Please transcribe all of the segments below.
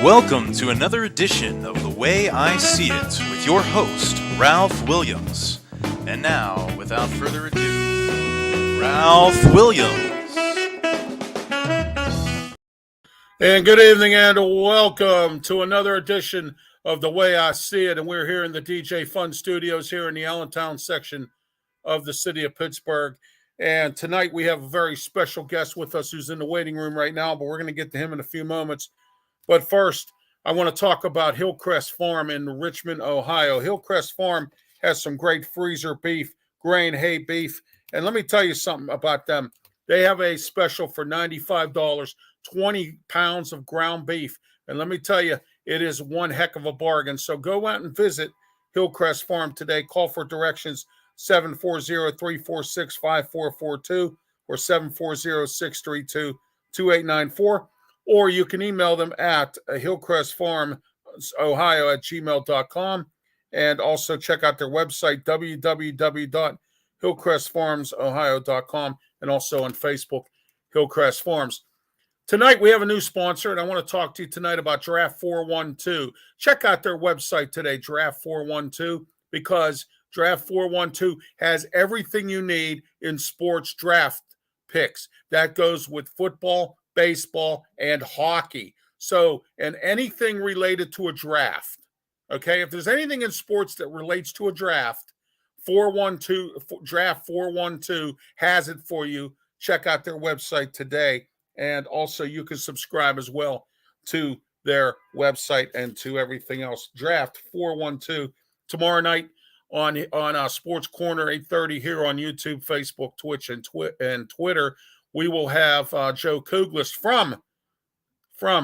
Welcome to another edition of The Way I See It with your host, Ralph Williams. And now, without further ado, Ralph Williams. And good evening and welcome to another edition of The Way I See It. And we're here in the DJ Fun Studios here in the Allentown section of the city of Pittsburgh. And tonight we have a very special guest with us who's in the waiting room right now, but we're going to get to him in a few moments. But first, I want to talk about Hillcrest Farm in Richmond, Ohio. Hillcrest Farm has some great freezer beef, grain hay beef. And let me tell you something about them. They have a special for $95, 20 pounds of ground beef. And let me tell you, it is one heck of a bargain. So go out and visit Hillcrest Farm today. Call for directions 740-346-5442 or 740-632-2894. Or you can email them at hillcrestfarmsohio@gmail.com. And also check out their website, www.hillcrestfarmsohio.com, and also on Facebook, Hillcrest Farms. Tonight, we have a new sponsor, and I want to talk to you tonight about Draft 412. Check out their website today, Draft 412, because Draft 412 has everything you need in sports draft picks. That goes with football, baseball, and hockey. So, and anything related to a draft. Okay, if there's anything in sports that relates to a draft, 412 Draft 412 has it for you. Check out their website today, and also you can subscribe as well to their website and to everything else. Draft 412 tomorrow night on Sports Corner 8:30 here on YouTube, Facebook, Twitch, and Twitter. We will have Joe Kuglis from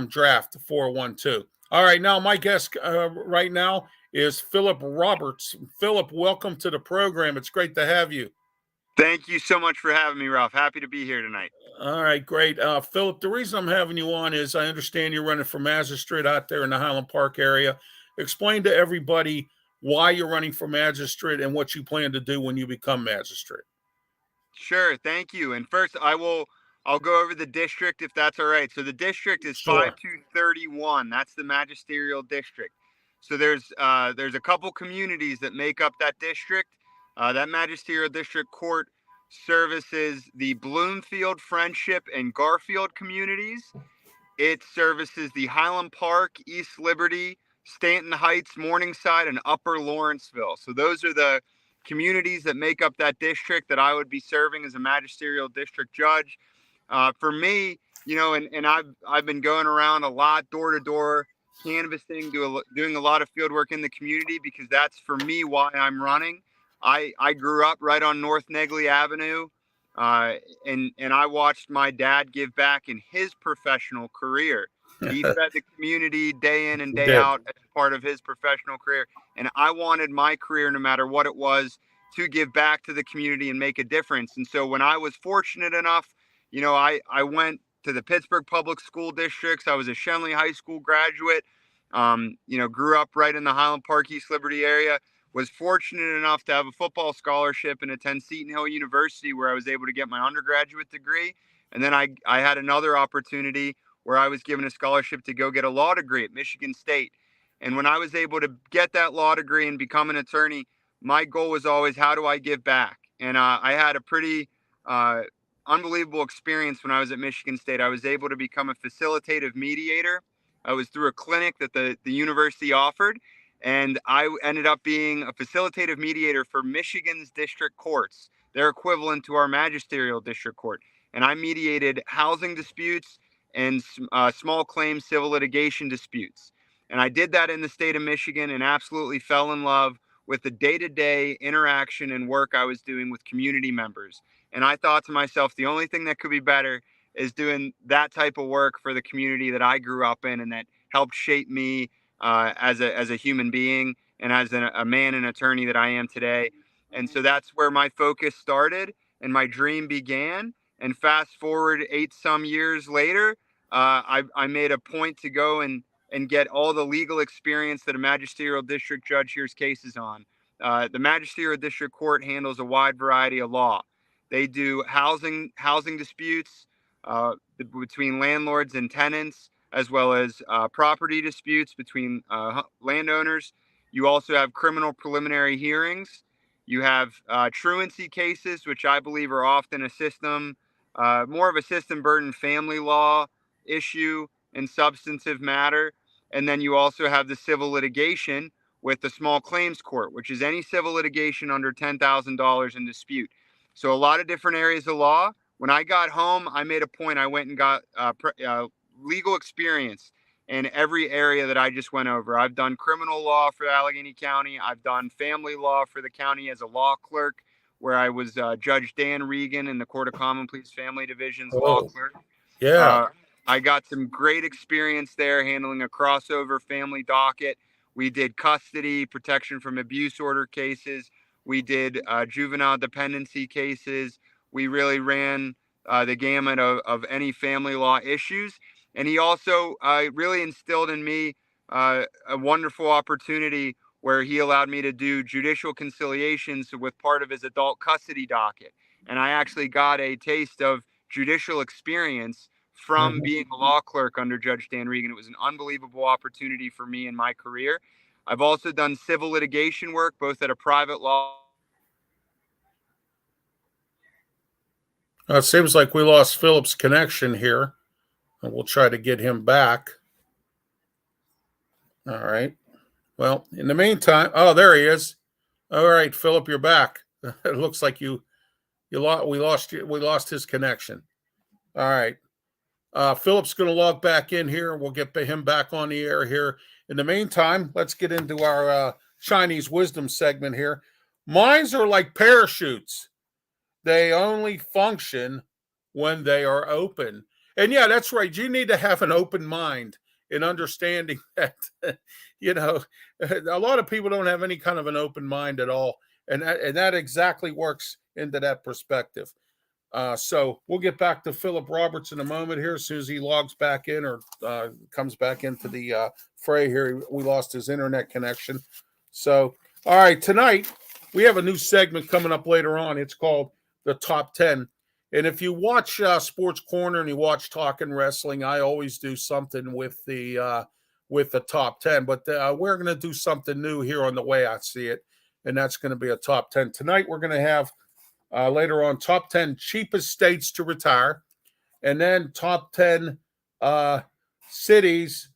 Draft 412. All right, now my guest right now is Philip Roberts. Philip, welcome to the program. It's great to have you. Thank you so much for having me, Ralph. Happy to be here tonight. All right, great. Philip, the reason I'm having you on is I understand you're running for magistrate out there in the Highland Park area. Explain to everybody why you're running for magistrate and what you plan to do when you become magistrate. Sure, thank you. And first, I'll go over the district if that's all right. So the district is Sure. 5231. That's the magisterial district. So there's a couple communities that make up that district. That magisterial district court services the Bloomfield, Friendship, and Garfield communities. It services the Highland Park, East Liberty, Stanton Heights, Morningside, and Upper Lawrenceville. So those are the communities that make up that district that I would be serving as a magisterial district judge. For me, and I've been going around a lot, door to door, canvassing, doing a lot of field work in the community, because that's for me why I'm running. I grew up right on North Negley Avenue, and I watched my dad give back in his professional career. He fed the community day in and day out as part of his professional career. And I wanted my career, no matter what it was, to give back to the community and make a difference. And so when I was fortunate enough, I went to the Pittsburgh Public School Districts. I was a Shenley High School graduate, grew up right in the Highland Park, East Liberty area, was fortunate enough to have a football scholarship and attend Seton Hill University, where I was able to get my undergraduate degree. And then I had another opportunity where I was given a scholarship to go get a law degree at Michigan State. And when I was able to get that law degree and become an attorney, my goal was always, how do I give back? And I had a pretty unbelievable experience when I was at Michigan State. I was able to become a facilitative mediator. I was through a clinic that the university offered, and I ended up being a facilitative mediator for Michigan's district courts, their equivalent to our magisterial district court. And I mediated housing disputes and small claims civil litigation disputes. And I did that in the state of Michigan and absolutely fell in love with the day-to-day interaction and work I was doing with community members. And I thought to myself, the only thing that could be better is doing that type of work for the community that I grew up in and that helped shape me as a human being and as a man and attorney that I am today. And so that's where my focus started and my dream began. And fast forward 8 some years later, I made a point to go and get all the legal experience that a magisterial district judge hears cases on. The magisterial district court handles a wide variety of law. They do housing disputes between landlords and tenants. as well as property disputes between landowners. You also have criminal preliminary hearings. You have truancy cases, which I believe are often more of a system burden family law issue and substantive matter. And then you also have the civil litigation with the small claims court, which is any civil litigation under $10,000 in dispute. So a lot of different areas of law. When I got home, I made a point. I went and got legal experience in every area that I just went over. I've done criminal law for Allegheny County. I've done family law for the county as a law clerk, where I was Judge Dan Regan in the Court of Common Pleas Family Division's law clerk. Yeah. I got some great experience there handling a crossover family docket. We did custody, protection from abuse order cases. We did juvenile dependency cases. We really ran the gamut of any family law issues. And he also really instilled in me a wonderful opportunity where he allowed me to do judicial conciliations with part of his adult custody docket. And I actually got a taste of judicial experience from being a law clerk under Judge Dan Regan. It was an unbelievable opportunity for me in my career. I've also done civil litigation work, both at a private law. It seems like we lost Philip's connection here, and we'll try to get him back. All right. Well, in the meantime, oh, there he is. All right, Philip, you're back. It looks like we lost his connection. All right. Philip's going to log back in here. We'll get him back on the air here. In the meantime, let's get into our Chinese wisdom segment here. Minds are like parachutes. They only function when they are open. And yeah, that's right. You need to have an open mind in understanding that, a lot of people don't have any kind of an open mind at all. And that exactly works into that perspective. So we'll get back to Philip Roberts in a moment here as soon as he logs back in or comes back into the fray here. We lost his internet connection. So, all right, tonight we have a new segment coming up later on. It's called The Top 10. And if you watch Sports Corner and you watch Talkin' Wrestling, I always do something with the top 10. But we're going to do something new here on The Way I See It, and that's going to be a top 10. Tonight we're going to have later on top 10 cheapest states to retire, and then top 10 cities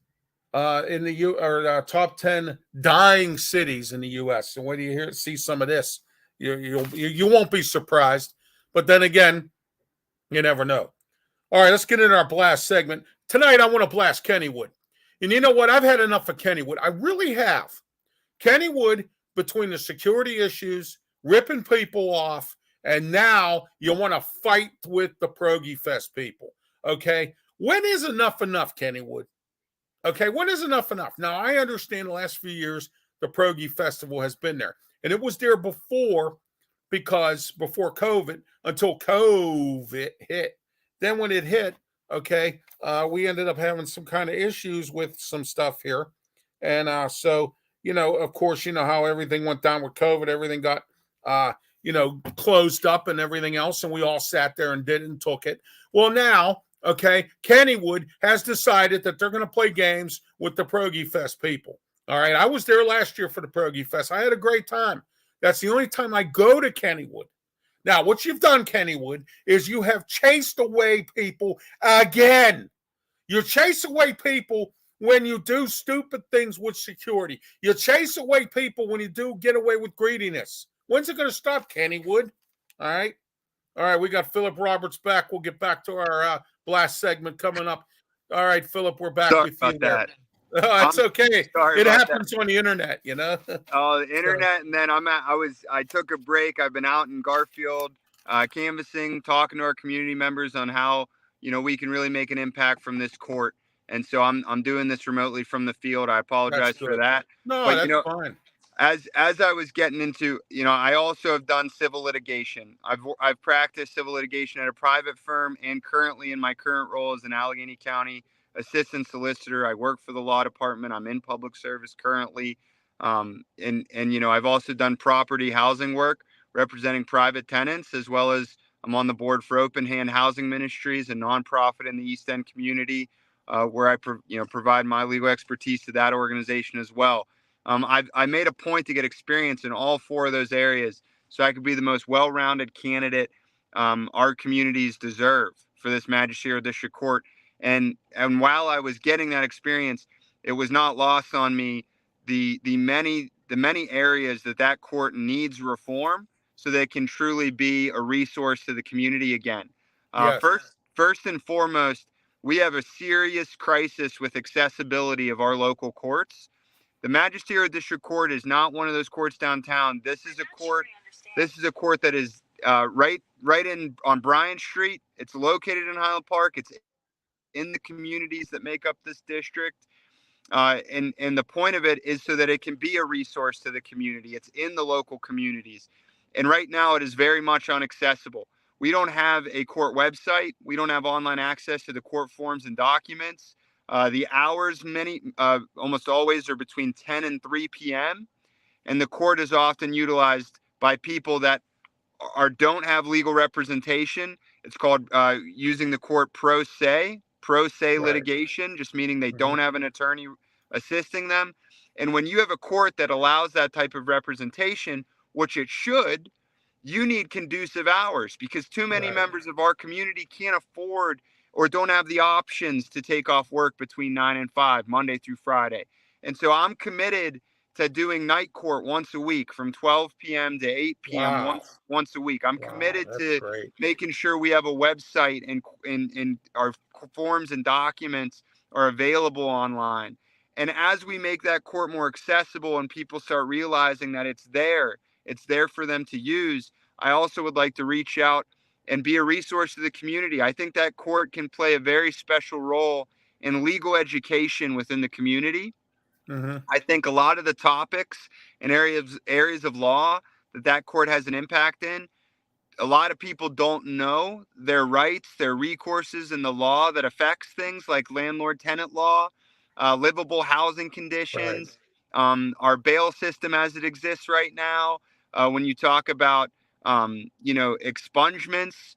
in the top 10 dying cities in the U.S. And when you see some of this, you won't be surprised. But then again, you never know. All right, let's get into our blast segment. Tonight, I want to blast Kennywood. And you know what? I've had enough of Kennywood. I really have. Kennywood, between the security issues, ripping people off, and now you want to fight with the Pierogi Fest people. Okay? When is enough, Kennywood? Okay, when is enough? Now, I understand the last few years the Pierogi Festival has been there. And it was there before COVID, until COVID hit. Then when it hit, okay, we ended up having some kind of issues with some stuff here. And so, of course, how everything went down with COVID. Everything got, closed up and everything else. And we all sat there and took it. Well, now, okay, Kennywood has decided that they're going to play games with the Pierogi Fest people. All right, I was there last year for the Pierogi Fest. I had a great time. That's the only time I go to Kennywood. Now, what you've done, Kennywood, is you have chased away people again. You chase away people when you do stupid things with security. You chase away people when you do get away with greediness. When's it going to stop, Kennywood? All right. All right, we got Philip Roberts back. We'll get back to our blast segment coming up. All right, Philip, we're back Sorry with you about that. Oh, it's okay. It happens that. On the internet, Oh, the internet, and then I took a break. I've been out in Garfield, canvassing, talking to our community members on how we can really make an impact from this court. And so I'm doing this remotely from the field. I apologize for that. No, but, that's fine. As I was getting into, I also have done civil litigation. I've practiced civil litigation at a private firm, and currently in my current role as an Allegheny County assistant solicitor. I work for the law department. I'm in public service currently. And I've also done property housing work representing private tenants, as well as I'm on the board for Open Hand Housing Ministries, a nonprofit in the East End community, where I provide my legal expertise to that organization as well. I made a point to get experience in all 4 of those areas so I could be the most well-rounded candidate our communities deserve for this magisterial district court. And while I was getting that experience, it was not lost on me the many areas that court needs reform so that it can truly be a resource to the community again. Yes. First and foremost, we have a serious crisis with accessibility of our local courts. The Magisterial District Court is not one of those courts downtown. This is a court. This is a court that is right on Bryant Street. It's located in Highland Park. It's in the communities that make up this district. And the point of it is so that it can be a resource to the community. It's in the local communities. And right now it is very much inaccessible. We don't have a court website. We don't have online access to the court forms and documents. The hours, almost always, are between 10 and 3 p.m. And the court is often utilized by people that don't have legal representation. It's called using the court pro se right. Litigation, just meaning they don't have an attorney assisting them. And when you have a court that allows that type of representation, which it should, you need conducive hours because too many members of our community can't afford or don't have the options to take off work between 9 and 5, Monday through Friday. And so I'm committed to doing night court once a week from 12 p.m. to 8 p.m. once a week. I'm committed to making sure we have a website and our forms and documents are available online. And as we make that court more accessible and people start realizing that it's there for them to use, I also would like to reach out and be a resource to the community. I think that court can play a very special role in legal education within the community. I think a lot of the topics and areas of law that court has an impact in, a lot of people don't know their rights, their recourses in the law that affects things like landlord-tenant law, livable housing conditions, our bail system as it exists right now. When you talk about, expungements,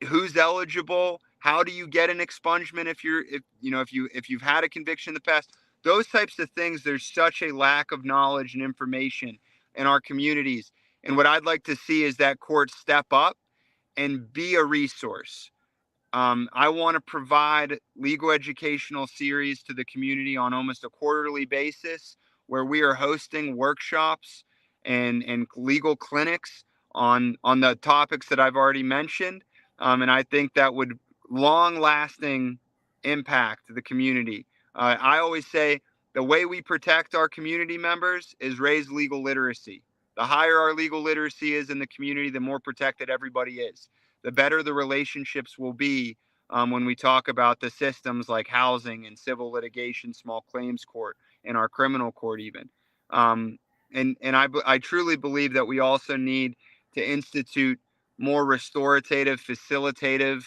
who's eligible, how do you get an expungement if you've had a conviction in the past? Those types of things, there's such a lack of knowledge and information in our communities. And what I'd like to see is that court step up and be a resource. I want to provide legal educational series to the community on almost a quarterly basis where we are hosting workshops and legal clinics on the topics that I've already mentioned. And I think that would long-lasting impact the community. I always say the way we protect our community members is raise legal literacy. The higher our legal literacy is in the community, the more protected everybody is. The better the relationships will be when we talk about the systems like housing and civil litigation, small claims court, and our criminal court even. And I truly believe that we also need to institute more restorative, facilitative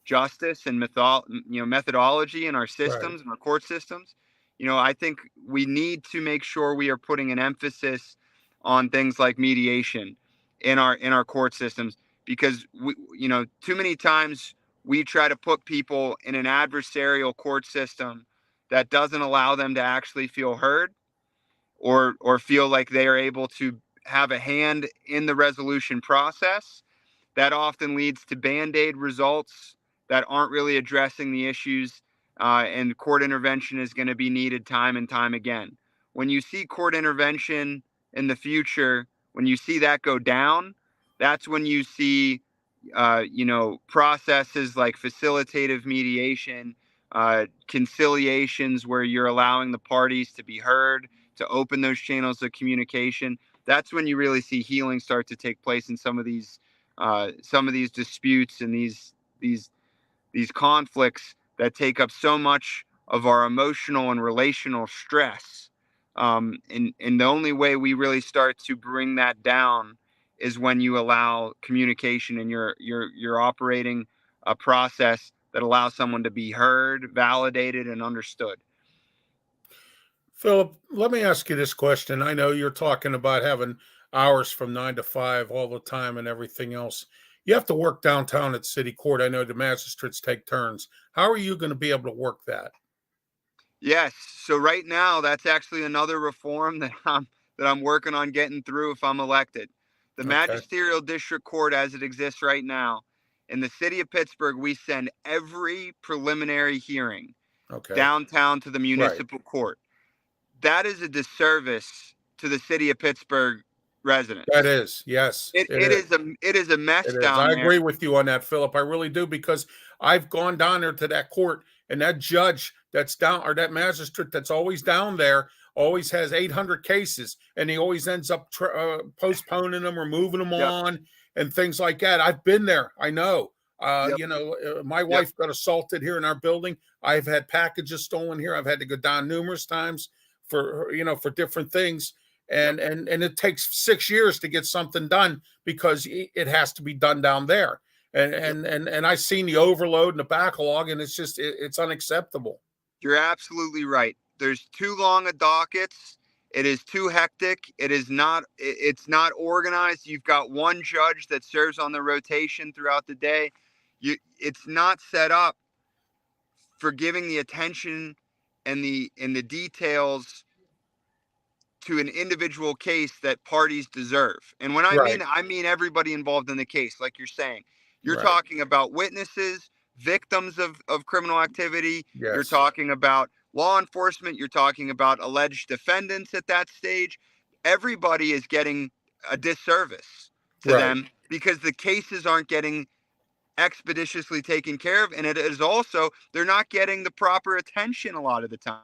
justice and methodology in our systems and our court systems. I think we need to make sure we are putting an emphasis on things like mediation in our court systems, because too many times we try to put people in an adversarial court system that doesn't allow them to actually feel heard or feel like they are able to have a hand in the resolution process. That often leads to band-aid results that aren't really addressing the issues, and court intervention is going to be needed time and time again. When you see court intervention in the future, when you see that go down, that's when you see, processes like facilitative mediation, conciliations where you're allowing the parties to be heard, to open those channels of communication. That's when you really see healing start to take place in some of these disputes and these conflicts that take up so much of our emotional and relational stress. And the only way we really start to bring that down is when you allow communication and you're operating a process that allows someone to be heard, validated, and understood. Philip, let me ask you this question. I know you're talking about having hours from 9 to 5 all the time and everything else. You have to work downtown at city court. I know the magistrates take turns. How are you going to be able to work that? Yes. So right now, that's actually another reform that I'm working on getting through if I'm elected. The Okay. magisterial district court, as it exists right now, in the city of Pittsburgh, we send every preliminary hearing Okay. downtown to the Right. municipal court. That is a disservice to the city of Pittsburgh residents. That is, yes. It is a mess It is. down I there. agree with you on that, Philip. I really do, because I've gone down there to that court, and that judge that's down, or that magistrate that's always down there, always has 800 cases, and he always ends up postponing them or moving them Yep. on and things like that. I've been there. I know. Yep. My wife got assaulted here in our building. I've had packages stolen here. I've had to go down numerous times for different things. And it takes 6 years to get something done because it has to be done down there. And I've seen the overload and the backlog, and it's just it's unacceptable. You're absolutely right. There's too long a dockets. It is too hectic. It's not organized. You've got one judge that serves on the rotation throughout the day. It's not set up for giving the attention and the details to an individual case that parties deserve. And when I mean everybody involved in the case, like you're saying. You're talking about witnesses, victims of criminal activity. Yes. You're talking about law enforcement. You're talking about alleged defendants at that stage. Everybody is getting a disservice to them because the cases aren't getting expeditiously taken care of. And it is also, they're not getting the proper attention a lot of the time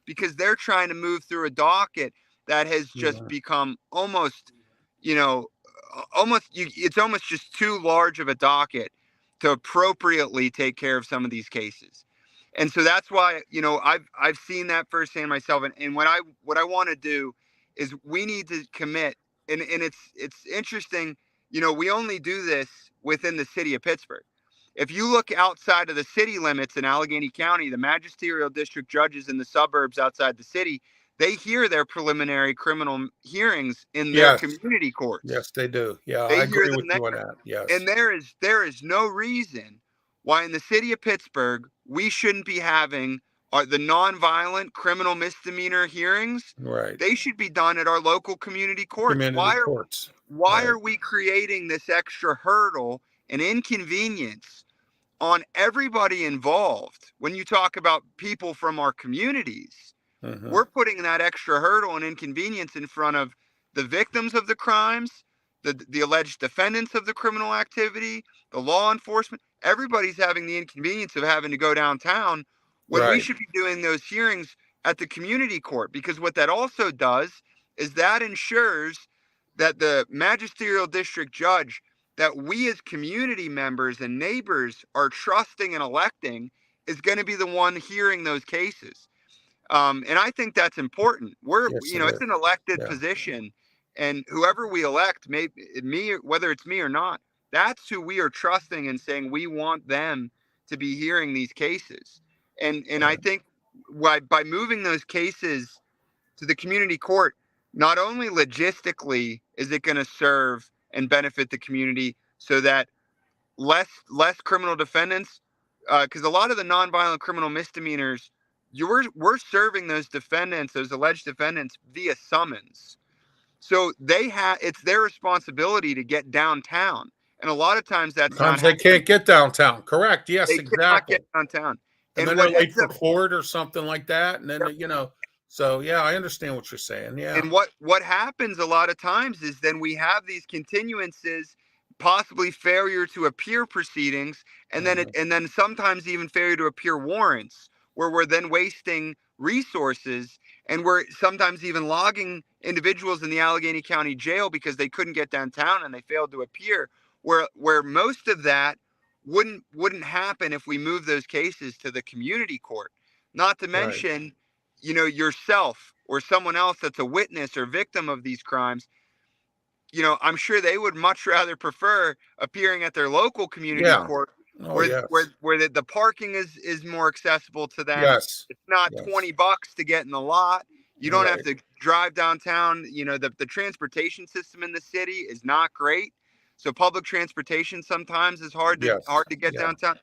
because they're trying to move through a docket that has just become almost, it's almost just too large of a docket to appropriately take care of some of these cases. And so that's why, I've seen that firsthand myself. And what I want to do is we need to commit. And it's interesting, we only do this within the city of Pittsburgh. If you look outside of the city limits in Allegheny County, the magisterial district judges in the suburbs outside the city, they hear their preliminary criminal hearings in their community courts. Yes, they do. Yeah, I agree with you on that. Yes. And there is no reason why in the city of Pittsburgh we shouldn't be having the nonviolent criminal misdemeanor hearings. Right. They should be done at our local community courts. Why are we creating this extra hurdle and inconvenience on everybody involved? When you talk about people from our communities, we're putting that extra hurdle and inconvenience in front of the victims of the crimes, the alleged defendants of the criminal activity, the law enforcement. Everybody's having the inconvenience of having to go downtown when we should be doing those hearings at the community court, because what that also does is that ensures that the magisterial district judge that we as community members and neighbors are trusting and electing is going to be the one hearing those cases. And I think that's important. It's an elected position, and whoever we elect, whether it's me or not, that's who we are trusting and saying we want them to be hearing these cases. And I think by moving those cases to the community court, not only logistically is it going to serve and benefit the community so that less criminal defendants, because a lot of the nonviolent criminal misdemeanors, we're serving those defendants, those alleged defendants, via summons. So it's their responsibility to get downtown. And a lot of times they can't get downtown. Correct. Yes, they exactly. cannot get downtown. And then they're late for court or something like that. And then, so yeah, I understand what you're saying. Yeah. And what happens a lot of times is then we have these continuances, possibly failure to appear proceedings, and then sometimes even failure to appear warrants, where we're then wasting resources, and we're sometimes even logging individuals in the Allegheny County Jail because they couldn't get downtown and they failed to appear, where most of that wouldn't happen if we move those cases to the community court. Not to mention, yourself or someone else that's a witness or victim of these crimes, I'm sure they would much rather prefer appearing at their local community court where the parking is more accessible to them. Yes. It's not $20 to get in the lot. You don't have to drive downtown. The transportation system in the city is not great. So public transportation sometimes is hard Yes. to get Yeah. downtown.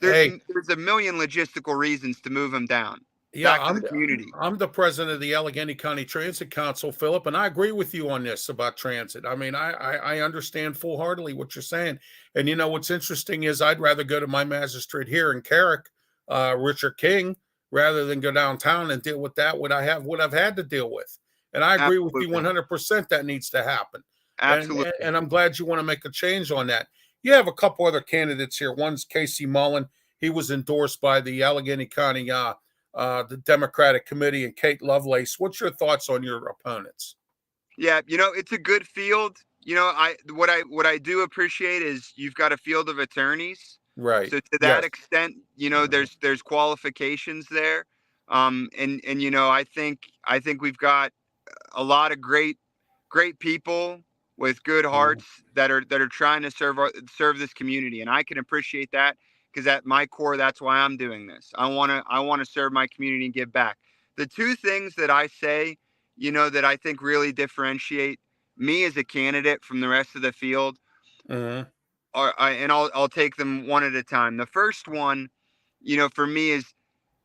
Hey, There's a million logistical reasons to move them down yeah, back to the community. I'm the president of the Allegheny County Transit Council, Philip, and I agree with you on this about transit. I mean, I understand full-heartedly what you're saying. And you know what's interesting is I'd rather go to my magistrate here in Carrick, Richard King, rather than go downtown and deal with what I've had to deal with. And I agree with you Absolutely. 100% that needs to happen. Absolutely. And I'm glad you want to make a change on that. You have a couple other candidates here. One's Casey Mullen. He was endorsed by the Allegheny County the Democratic Committee, and Kate Lovelace. What's your thoughts on your opponents? Yeah, it's a good field. What I do appreciate is you've got a field of attorneys. Right. So to that extent, there's qualifications there. And I think we've got a lot of great people with good hearts that are trying to serve this community, and I can appreciate that. Because at my core, that's why I'm doing this. I want to serve my community and give back. The two things that I say, that I think really differentiate me as a candidate from the rest of the field, and I'll take them one at a time. The first one, for me is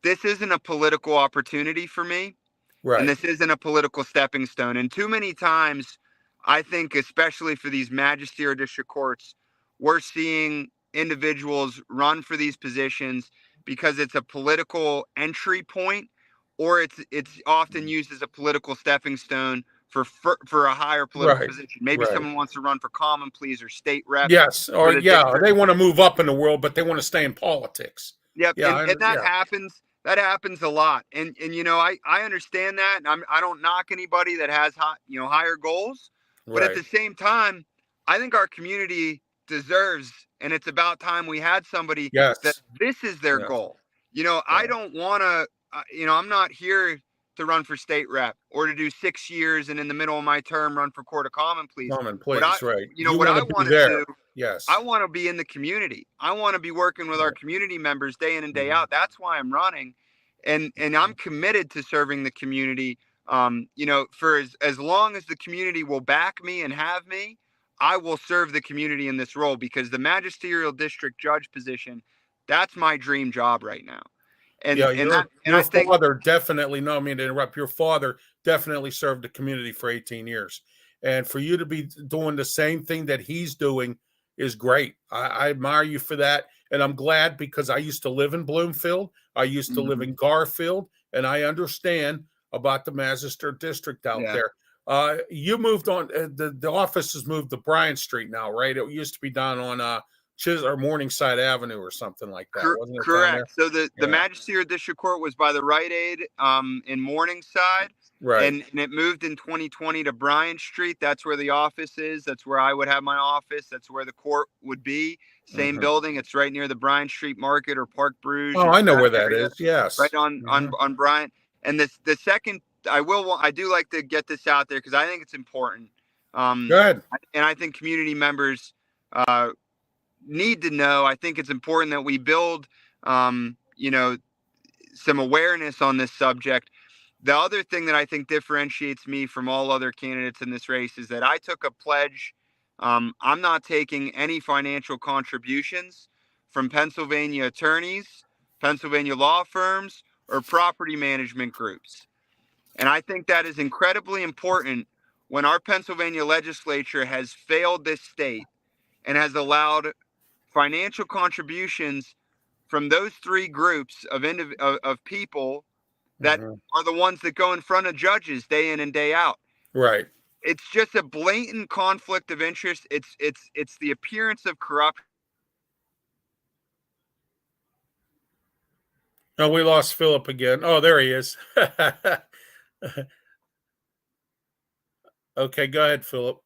this isn't a political opportunity for me, right? And this isn't a political stepping stone. And too many times, I think, especially for these magisterial district courts, we're seeing individuals run for these positions because it's a political entry point, or it's often used as a political stepping stone for a higher political position. Maybe someone wants to run for common pleas or state rep. Yes, or they want to move up in the world, but they want to stay in politics. Yep, yeah, and that happens. That happens a lot, and I understand that. And I don't knock anybody that has higher goals, but at the same time, I think our community deserves, and it's about time we had somebody that this is their goal. I don't want to, I'm not here to run for state rep or to do 6 years and in the middle of my term run for court of common pleas. Right. What I want to do, yes, I want to be in the community. I want to be working with our community members day in and day out. That's why I'm running. And I'm committed to serving the community. For as long as the community will back me and have me, I will serve the community in this role, because the magisterial district judge position, that's my dream job right now. And your father definitely, no, I mean to interrupt, your father definitely served the community for 18 years. And for you to be doing the same thing that he's doing is great. I admire you for that. And I'm glad, because I used to live in Bloomfield. I used to live in Garfield, and I understand about the Magistrate District out there. You moved on. The office has moved to Bryant Street now, right? It used to be down on or Morningside Avenue or something like that. Wasn't it? Correct. So the Magisterial District Court was by the Rite Aid in Morningside. Right. And it moved in 2020 to Bryant Street. That's where the office is. That's where I would have my office. That's where the court would be. Same building. It's right near the Bryant Street Market or Park Bruges. Oh, I know where that is. Yes. Right on Bryant. And the second, I do like to get this out there because I think it's important. Go ahead. And I think community members need to know. I think it's important that we build, some awareness on this subject. The other thing that I think differentiates me from all other candidates in this race is that I took a pledge. I'm not taking any financial contributions from Pennsylvania attorneys, Pennsylvania law firms, or property management groups. And I think that is incredibly important when our Pennsylvania legislature has failed this state and has allowed financial contributions from those three groups of people that are the ones that go in front of judges day in and day out. Right. It's just a blatant conflict of interest. It's the appearance of corruption. Oh, we lost Philip again. Oh, there he is. Okay, go ahead, Philip.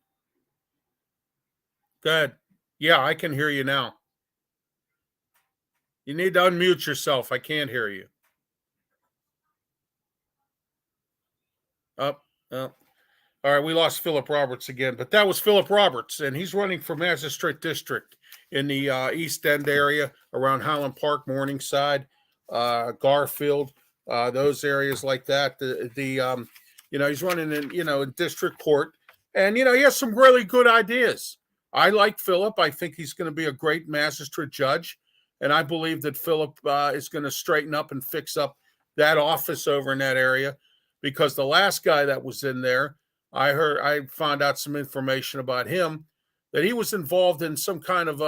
Go ahead. Yeah, I can hear you now. You need to unmute yourself. I can't hear you. Up. All right, we lost Philip Roberts again, but that was Philip Roberts, and he's running for Magistrate District in the East End area around Highland Park, Morningside, Garfield, those areas like that. He's running in, in district court, and he has some really good ideas. I like Philip. I think he's going to be a great magistrate judge. And I believe that Philip is going to straighten up and fix up that office over in that area, because the last guy that was in there, I found out some information about him, that he was involved in some kind of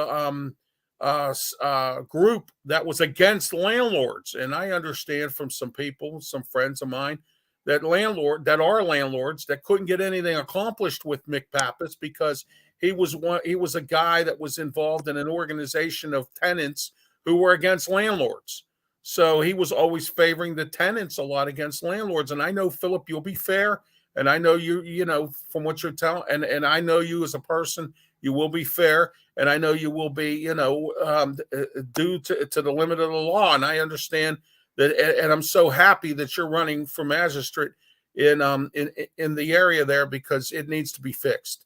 a group that was against landlords. And I understand from some people, some friends of mine, that are landlords that couldn't get anything accomplished with Mick Pappas because he was a guy that was involved in an organization of tenants who were against landlords. So he was always favoring the tenants a lot against landlords. And I know, Philip, you'll be fair. And I know you know, from what you're telling, and I know you as a person, you will be fair. And I know you will be, due to the limit of the law. And I understand that, and I'm so happy that you're running for magistrate in the area there, because it needs to be fixed.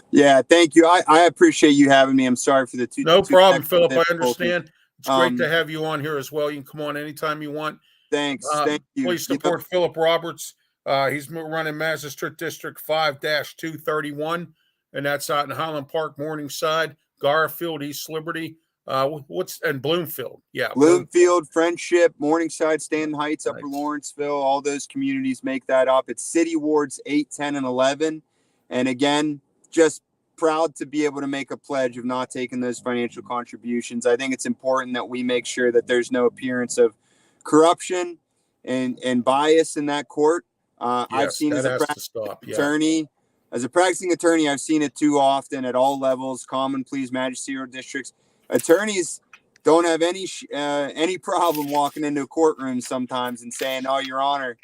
Yeah, thank you. I appreciate you having me. I'm sorry for the No problem, Philip. I understand. It's great to have you on here as well. You can come on anytime you want. Thanks. Thank you. Please support Philip Roberts. He's running Magistrate District 5-231, and that's out in Highland Park, Morningside, Garfield, East Liberty, and Bloomfield. Yeah, Bloomfield, Friendship, Morningside, Stanton Heights, Upper Lawrenceville, all those communities make that up. It's City Wards 8, 10, and 11. And again, just proud to be able to make a pledge of not taking those financial contributions. I think it's important that we make sure that there's no appearance of corruption and bias in that court. I've seen as a practicing attorney, I've seen it too often at all levels, common pleas, magisterial districts. Attorneys don't have any problem walking into a courtroom sometimes and saying, "Oh, Your Honor,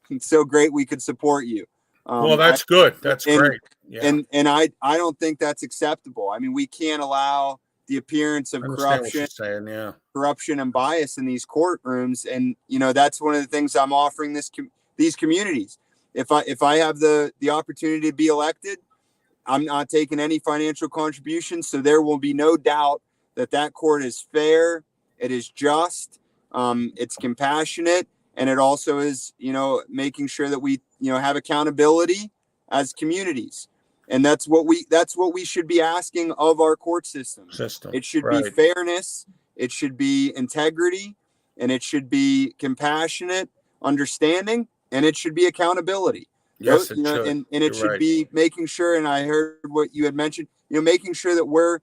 it's so great we could support you." Well, that's good. That's great. Yeah. And I don't think that's acceptable. I mean, we can't allow the appearance of corruption and bias in these courtrooms. And, that's one of the things I'm offering these communities. If I have the opportunity to be elected, I'm not taking any financial contributions. So there will be no doubt that court is fair. It is just, it's compassionate. And it also is, making sure that we, have accountability as communities. And that's what we should be asking of our court system. It should be fairness. It should be integrity, and it should be compassionate understanding, and it should be accountability. Yes, and it should be making sure, and I heard what you had mentioned, making sure that we're,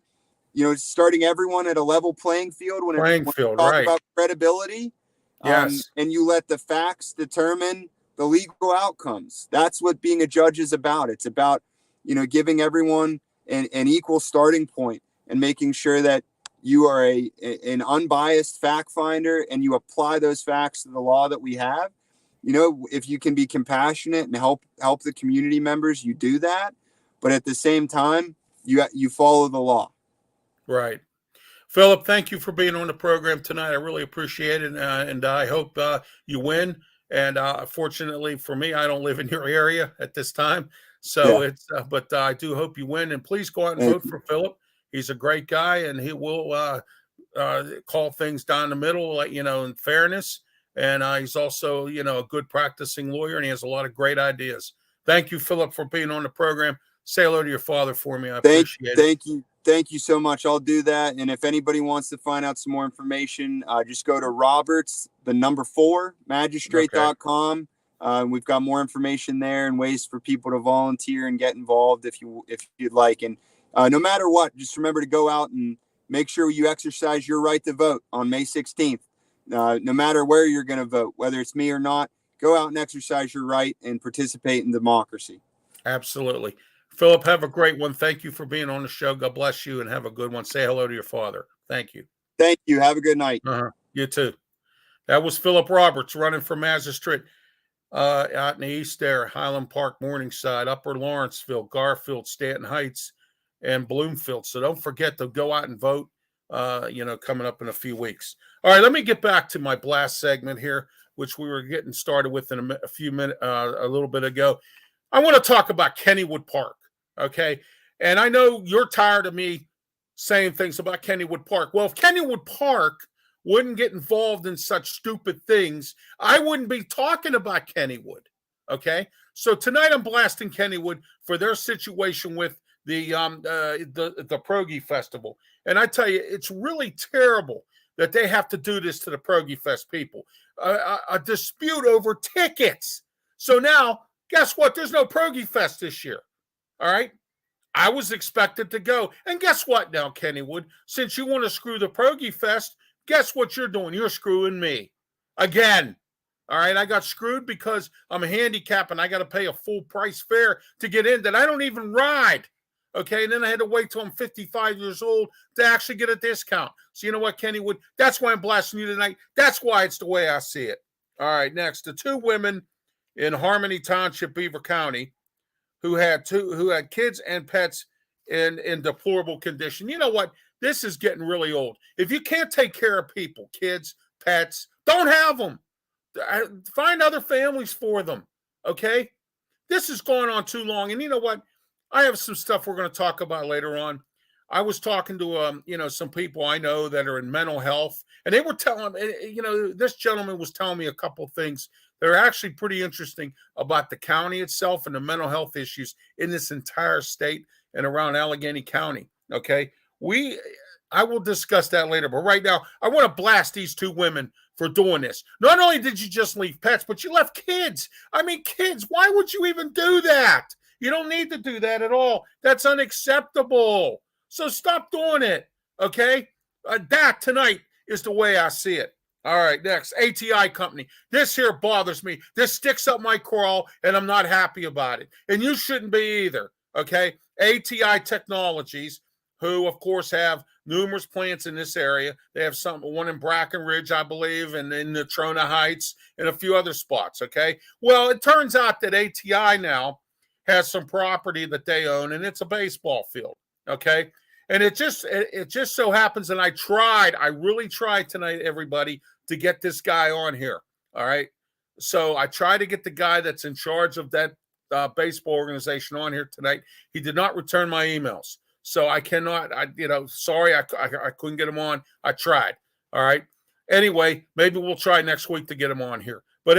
starting everyone at a level playing field when we talk about credibility. Yes. And you let the facts determine the legal outcomes. That's what being a judge is about. It's about, giving everyone an equal starting point and making sure that you are an unbiased fact finder and you apply those facts to the law that we have. If you can be compassionate and help the community members, you do that. But at the same time, you follow the law. Right. Philip, thank you for being on the program tonight. I really appreciate it, and I hope you win. And fortunately for me, I don't live in your area at this time, so but I do hope you win. And please go out and vote for Philip. He's a great guy, and he will call things down the middle, in fairness. And he's also, a good practicing lawyer, and he has a lot of great ideas. Thank you, Philip, for being on the program. Say hello to your father for me. I appreciate it. Thank you so much. I'll do that. And if anybody wants to find out some more information, just go to Roberts, the number 4, magistrate.com. We've got more information there and ways for people to volunteer and get involved if you'd like. And no matter what, just remember to go out and make sure you exercise your right to vote on May 16th. No matter where you're going to vote, whether it's me or not, go out and exercise your right and participate in democracy. Absolutely. Philip, have a great one. Thank you for being on the show. God bless you and have a good one. Say hello to your father. Thank you. Thank you. Have a good night. You too. That was Philip Roberts running for magistrate out in the east there, Highland Park, Morningside, Upper Lawrenceville, Garfield, Stanton Heights, and Bloomfield. So don't forget to go out and vote, coming up in a few weeks. All right, let me get back to my blast segment here, which we were getting started with in a few minutes, a little bit ago. I want to talk about Kennywood Park. Okay. And I know you're tired of me saying things about Kennywood Park. Well, if Kennywood Park wouldn't get involved in such stupid things, I wouldn't be talking about Kennywood. Okay. So tonight I'm blasting Kennywood for their situation with the Progi Festival. And I tell you, it's really terrible that they have to do this to the Progi Fest people. A dispute over tickets. So now, guess what? There's no Progi Fest this year. All right. I was expected to go. And guess what now, Kennywood? Since you want to screw the Progi Fest, guess what you're doing? You're screwing me again. All right. I got screwed because I'm a handicap and I got to pay a full price fare to get in that I don't even ride. Okay. And then I had to wait till I'm 55 years old to actually get a discount. So you know what, Kennywood? That's why I'm blasting you tonight. That's why it's the way I see it. All right. Next, the two women in Harmony Township, Beaver County, who had kids and pets in deplorable condition. You know what? This is getting really old. If you can't take care of people, kids, pets, don't have them. Find other families for them. Okay? This is going on too long. And you know what? I have some stuff we're going to talk about later on. I was talking to some people I know that are in mental health, and they were telling this gentleman was telling me a couple of things that are actually pretty interesting about the county itself and the mental health issues in this entire state and around Allegheny County. Okay, I will discuss that later, but right now I want to blast these two women for doing this. Not only did you just leave pets, but you left kids. I mean, kids, why would you even do that? You don't need to do that at all. That's unacceptable. So stop doing it, okay? That tonight is the way I see it. All right, next, ATI Company. This here bothers me. This sticks up my crawl, and I'm not happy about it. And you shouldn't be either, okay? ATI Technologies, who, of course, have numerous plants in this area. They have one in Brackenridge, I believe, and in Natrona Heights, and a few other spots, okay? Well, it turns out that ATI now has some property that they own, and it's a baseball field, okay? And it just so happens, and I really tried tonight, everybody, to get this guy on here, all right? So I tried to get the guy that's in charge of that baseball organization on here tonight. He did not return my emails. So I cannot, sorry, I couldn't get him on. I tried, all right? Anyway, maybe we'll try next week to get him on here. But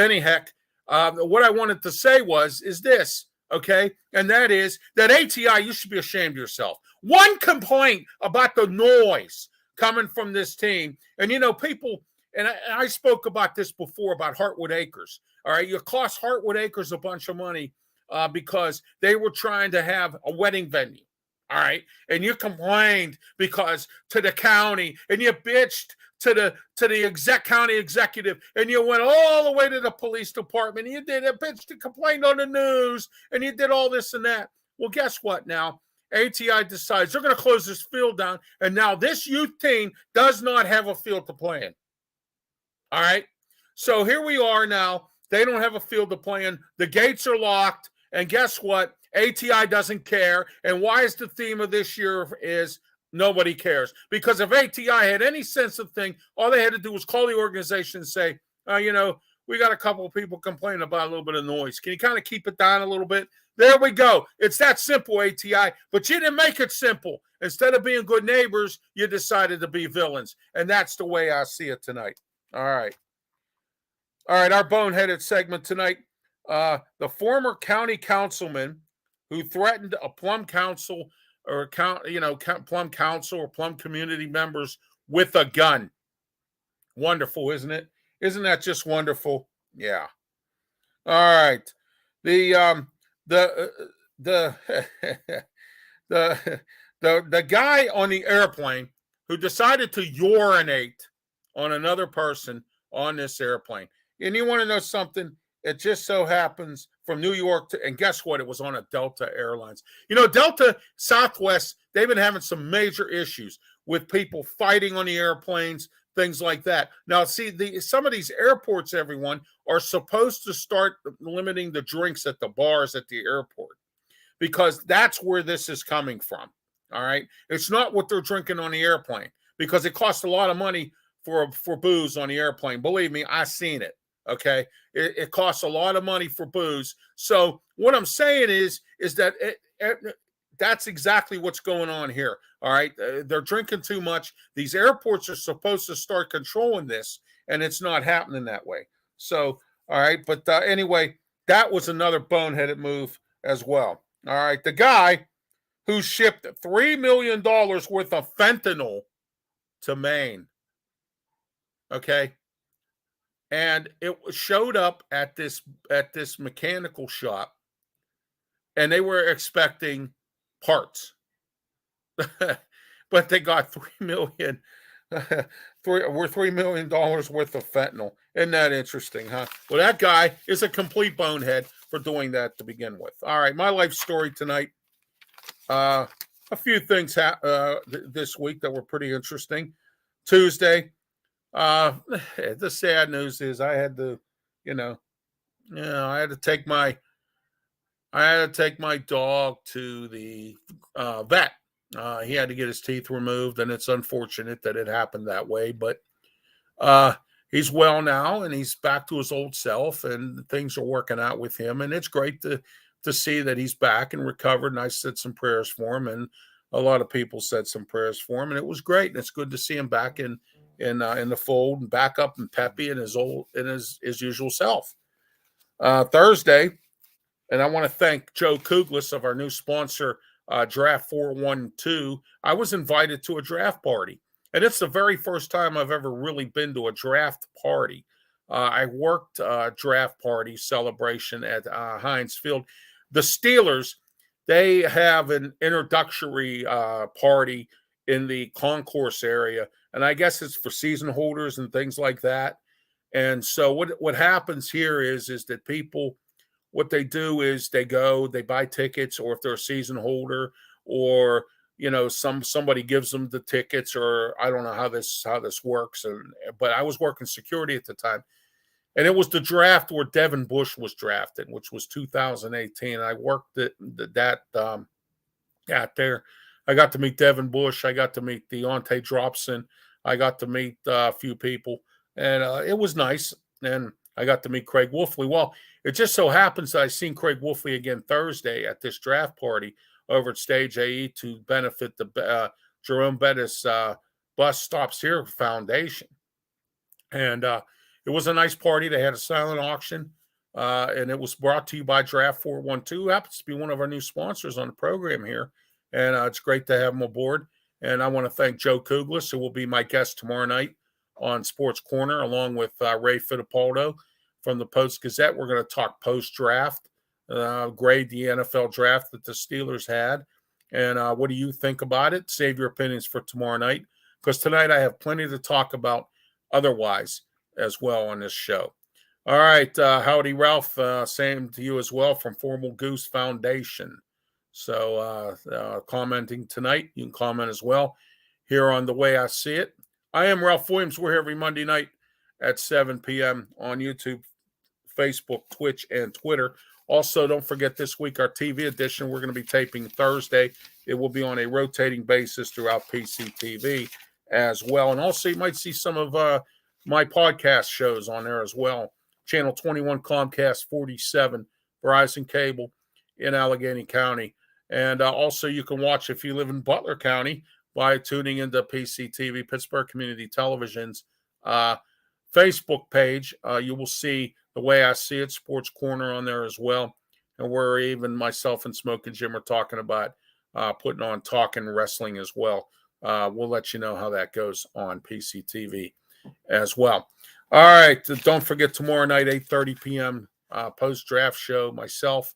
what I wanted to say is this, okay? And that is that ATI, you should be ashamed of yourself. One complaint about the noise coming from this team. And, people, and I spoke about this before about Heartwood Acres. All right, you cost Heartwood Acres a bunch of money because they were trying to have a wedding venue. All right, and you complained because to the county, and you bitched to the county executive, and you went all the way to the police department, and you did a bitch to complain on the news, and you did all this and that. Well, guess what now? ATI decides they're going to close this field down, and now this youth team does not have a field to play in. All right, so here we are now. They don't have a field to play in. The gates are locked, and guess what? ATI doesn't care. And why is the theme of this year is nobody cares? Because if ATI had any sense of thing, all they had to do was call the organization and say, we got a couple of people complaining about a little bit of noise. Can you kind of keep it down a little bit? There we go. It's that simple, ATI. But you didn't make it simple. Instead of being good neighbors, you decided to be villains. And that's the way I see it tonight. All right. Our boneheaded segment tonight. The former county councilman who threatened a Plum Council or Plum Council or Plum community members with a gun. Wonderful, isn't it? Isn't that just wonderful? Yeah. All right. The guy on the airplane who decided to urinate on another person on this airplane. And you want to know something? It just so happens from New York and guess what? It was on a Delta Airlines. Delta, Southwest, they've been having some major issues with people fighting on the airplanes, things like that. Now, see, some of these airports, everyone, are supposed to start limiting the drinks at the bars at the airport because that's where this is coming from, all right? It's not what they're drinking on the airplane because it costs a lot of money for booze on the airplane. Believe me, I've seen it. Okay, it costs a lot of money for booze. So what I'm saying is that that's exactly what's going on here. All right, they're drinking too much. These airports are supposed to start controlling this, and it's not happening that way. So, all right, but anyway, that was another boneheaded move as well. All right, the guy who shipped $3 million worth of fentanyl to Maine. Okay. And it showed up at this mechanical shop, and they were expecting parts. But they got $3 million worth of fentanyl. Isn't that interesting, huh? Well, that guy is a complete bonehead for doing that to begin with. All right, my life story tonight. A few things this week that were pretty interesting. Tuesday, the sad news is I had to, I had to take my dog to the vet. He had to get his teeth removed, and it's unfortunate that it happened that way. But he's well now, and he's back to his old self, and things are working out with him. And it's great to see that he's back and recovered. And I said some prayers for him, and a lot of people said some prayers for him, and it was great. And it's good to see him back in the fold and back up and peppy and his usual self. Thursday, and I want to thank Joe Kuglis of our new sponsor, Draft 412. I was invited to a draft party, and it's the very first time I've ever really been to a draft party. I worked draft party celebration at Heinz Field. The Steelers, they have an introductory party in the concourse area, and I guess it's for season holders and things like that. And so what happens here is that people, what they do is they buy tickets, or if they're a season holder, or somebody gives them the tickets, or I don't know how this works. But I was working security at the time, and it was the draft where Devin Bush was drafted, which was 2018. I worked out there. I got to meet Devin Bush. I got to meet Deontay Dropson. I got to meet a few people, and it was nice. And I got to meet Craig Wolfley. Well, it just so happens that I seen Craig Wolfley again Thursday at this draft party over at Stage AE to benefit the Jerome Bettis Bus Stops Here Foundation. And it was a nice party. They had a silent auction, and it was brought to you by Draft 412, who happens to be one of our new sponsors on the program here. And it's great to have him aboard. And I want to thank Joe Kuglis, who will be my guest tomorrow night on Sports Corner, along with Ray Fittipaldo from the Post-Gazette. We're going to talk post-draft, grade the NFL draft that the Steelers had. And what do you think about it? Save your opinions for tomorrow night, because tonight I have plenty to talk about otherwise as well on this show. All right. Howdy, Ralph. Same to you as well from Formal Goose Foundation. So commenting tonight, you can comment as well here on The Way I See It. I am Ralph Williams. We're here every Monday night at 7 p.m. on YouTube, Facebook, Twitch, and Twitter. Also, don't forget this week, our TV edition, we're going to be taping Thursday. It will be on a rotating basis throughout PCTV as well. And also, you might see some of my podcast shows on there as well. Channel 21, Comcast 47, Verizon Cable in Allegheny County. And also, you can watch if you live in Butler County by tuning into PCTV, Pittsburgh Community Television's Facebook page. You will see The Way I See It, Sports Corner on there as well. And where even myself and Smoke and Jim are talking about putting on Talking Wrestling as well. We'll let you know how that goes on PCTV as well. All right. Don't forget tomorrow night, 8:30 p.m., post-draft show. Myself,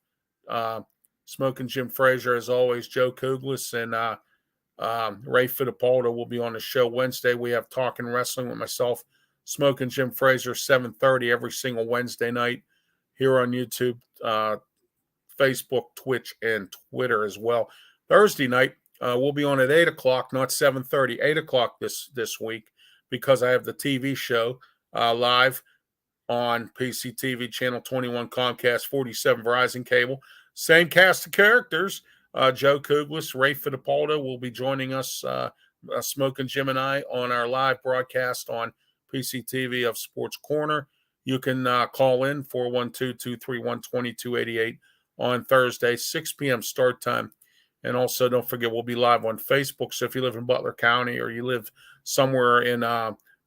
Smoke and Jim Frazier, as always, Joe Kuglis, and Ray Fittipaldo will be on the show Wednesday. We have Talking Wrestling with myself, Smoke and Jim Frazier, 7:30 every single Wednesday night here on YouTube, Facebook, Twitch, and Twitter as well. Thursday night, we'll be on at 8 o'clock, not 7:30, 8 o'clock this week, because I have the TV show live on PCTV, Channel 21, Comcast 47, Verizon Cable. Same cast of characters. Joe Kuglis, Ray Fittipaldo will be joining us, Smoke and Jim and I, on our live broadcast on PCTV of Sports Corner. You can call in 412-231-2288 on Thursday, 6 p.m. start time. And also, don't forget, we'll be live on Facebook. So if you live in Butler County, or you live somewhere in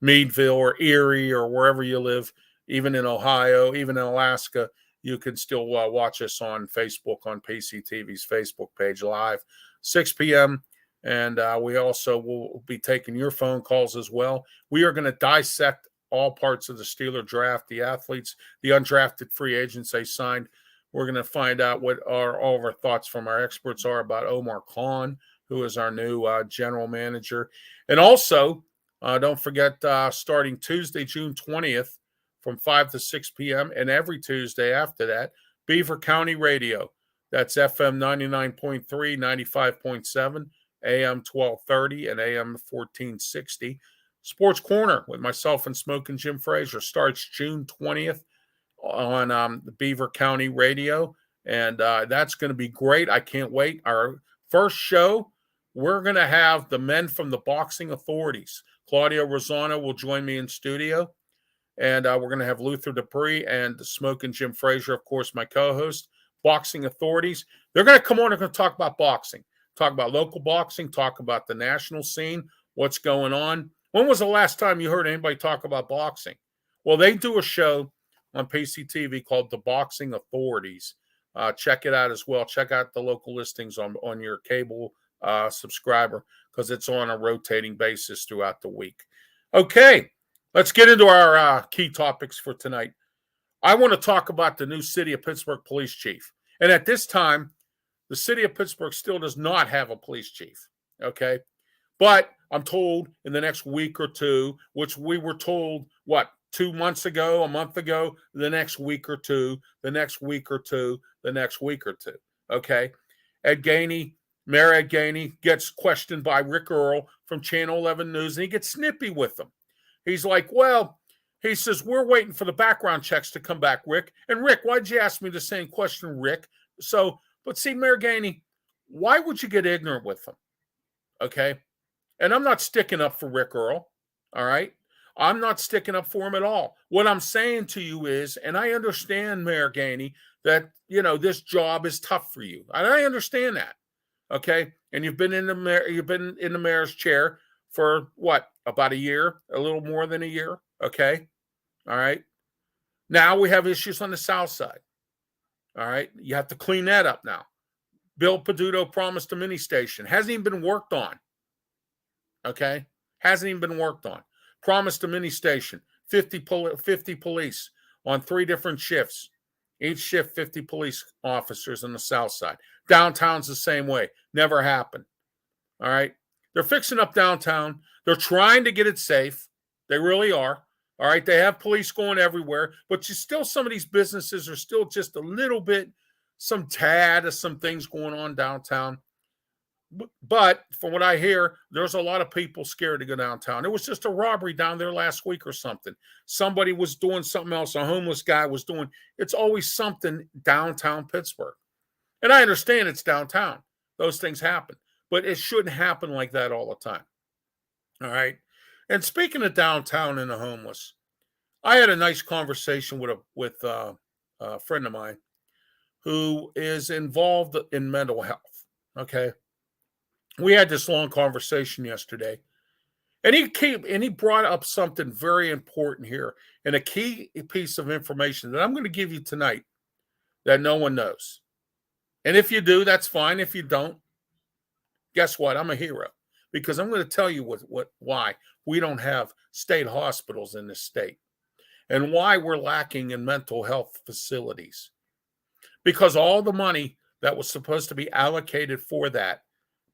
Meadville or Erie or wherever you live, even in Ohio, even in Alaska, you can still watch us on Facebook, on PCTV's Facebook page live, 6 p.m. And we also will be taking your phone calls as well. We are going to dissect all parts of the Steeler draft, the athletes, the undrafted free agents they signed. We're going to find out what all of our thoughts from our experts are about Omar Khan, who is our new general manager. And also, don't forget, starting Tuesday, June 20th, from 5 to 6 p.m., and every Tuesday after that, Beaver County Radio. That's FM 99.3, 95.7, AM 1230, and AM 1460. Sports Corner with myself and Smoking Jim Frazier starts June 20th on the Beaver County Radio, and that's going to be great. I can't wait. Our first show, we're going to have the men from the Boxing Authorities. Claudio Rosano will join me in studio, and we're going to have Luther Dupree and Smoking Jim Frazier, of course, my co-host. Boxing Authorities. They're going to come on and going to talk about boxing, talk about local boxing, talk about the national scene, what's going on. When was the last time you heard anybody talk about boxing? Well, they do a show on PCTV called The Boxing Authorities. Check it out as well. Check out the local listings on your cable subscriber, because it's on a rotating basis throughout the week. Okay, let's get into our key topics for tonight. I want to talk about the new City of Pittsburgh police chief. And at this time, the City of Pittsburgh still does not have a police chief, okay? But I'm told in the next week or two, which we were told, 2 months ago, a month ago, the next week or two, the next week or two, the next week or two, okay? Ed Gainey, Mayor Ed Gainey, gets questioned by Rick Earl from Channel 11 News, and he gets snippy with them. He's like, well, he says, we're waiting for the background checks to come back, Rick. And Rick, why'd you ask me the same question, Rick? So, but see, Mayor Gainey, why would you get ignorant with them? Okay? And I'm not sticking up for Rick Earl, all right? I'm not sticking up for him at all. What I'm saying to you is, and I understand, Mayor Gainey, that, this job is tough for you. And I understand that, okay? And you've been in the mayor's chair for about a year, a little more than a year, okay? All right. Now we have issues on the south side. All right. You have to clean that up now. Bill Peduto promised a mini station. Hasn't even been worked on. Okay. Hasn't even been worked on. Promised a mini station. 50 police on 3 different shifts. Each shift, 50 police officers on the south side. Downtown's the same way. Never happened. All right. They're fixing up downtown. They're trying to get it safe. They really are. All right, they have police going everywhere, but some of these businesses are still just a little bit, some tad of some things going on downtown. But from what I hear, there's a lot of people scared to go downtown. There was just a robbery down there last week or something. Somebody was doing something else. A homeless guy was doing. It's always something downtown Pittsburgh. And I understand it's downtown. Those things happen. But it shouldn't happen like that all the time. All right. And speaking of downtown and the homeless, I had a nice conversation with a friend of mine who is involved in mental health. Okay. We had this long conversation yesterday, and he brought up something very important here, and a key piece of information that I'm going to give you tonight that no one knows. And if you do, that's fine. If you don't, guess what? I'm a hero, because I'm going to tell you why we don't have state hospitals in this state and why we're lacking in mental health facilities. Because all the money that was supposed to be allocated for that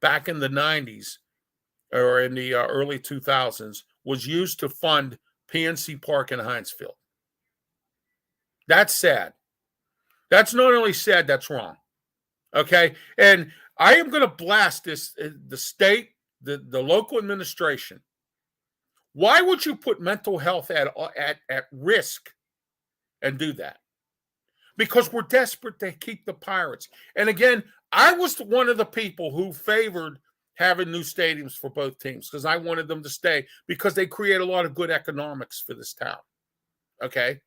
back in the 90s or in the early 2000s was used to fund PNC Park in Hinesfield. That's sad. That's not only sad, that's wrong. Okay? And I am going to blast the state, the local administration. Why would you put mental health at risk and do that? Because we're desperate to keep the Pirates. And again, I was one of the people who favored having new stadiums for both teams because I wanted them to stay because they create a lot of good economics for this town. Okay?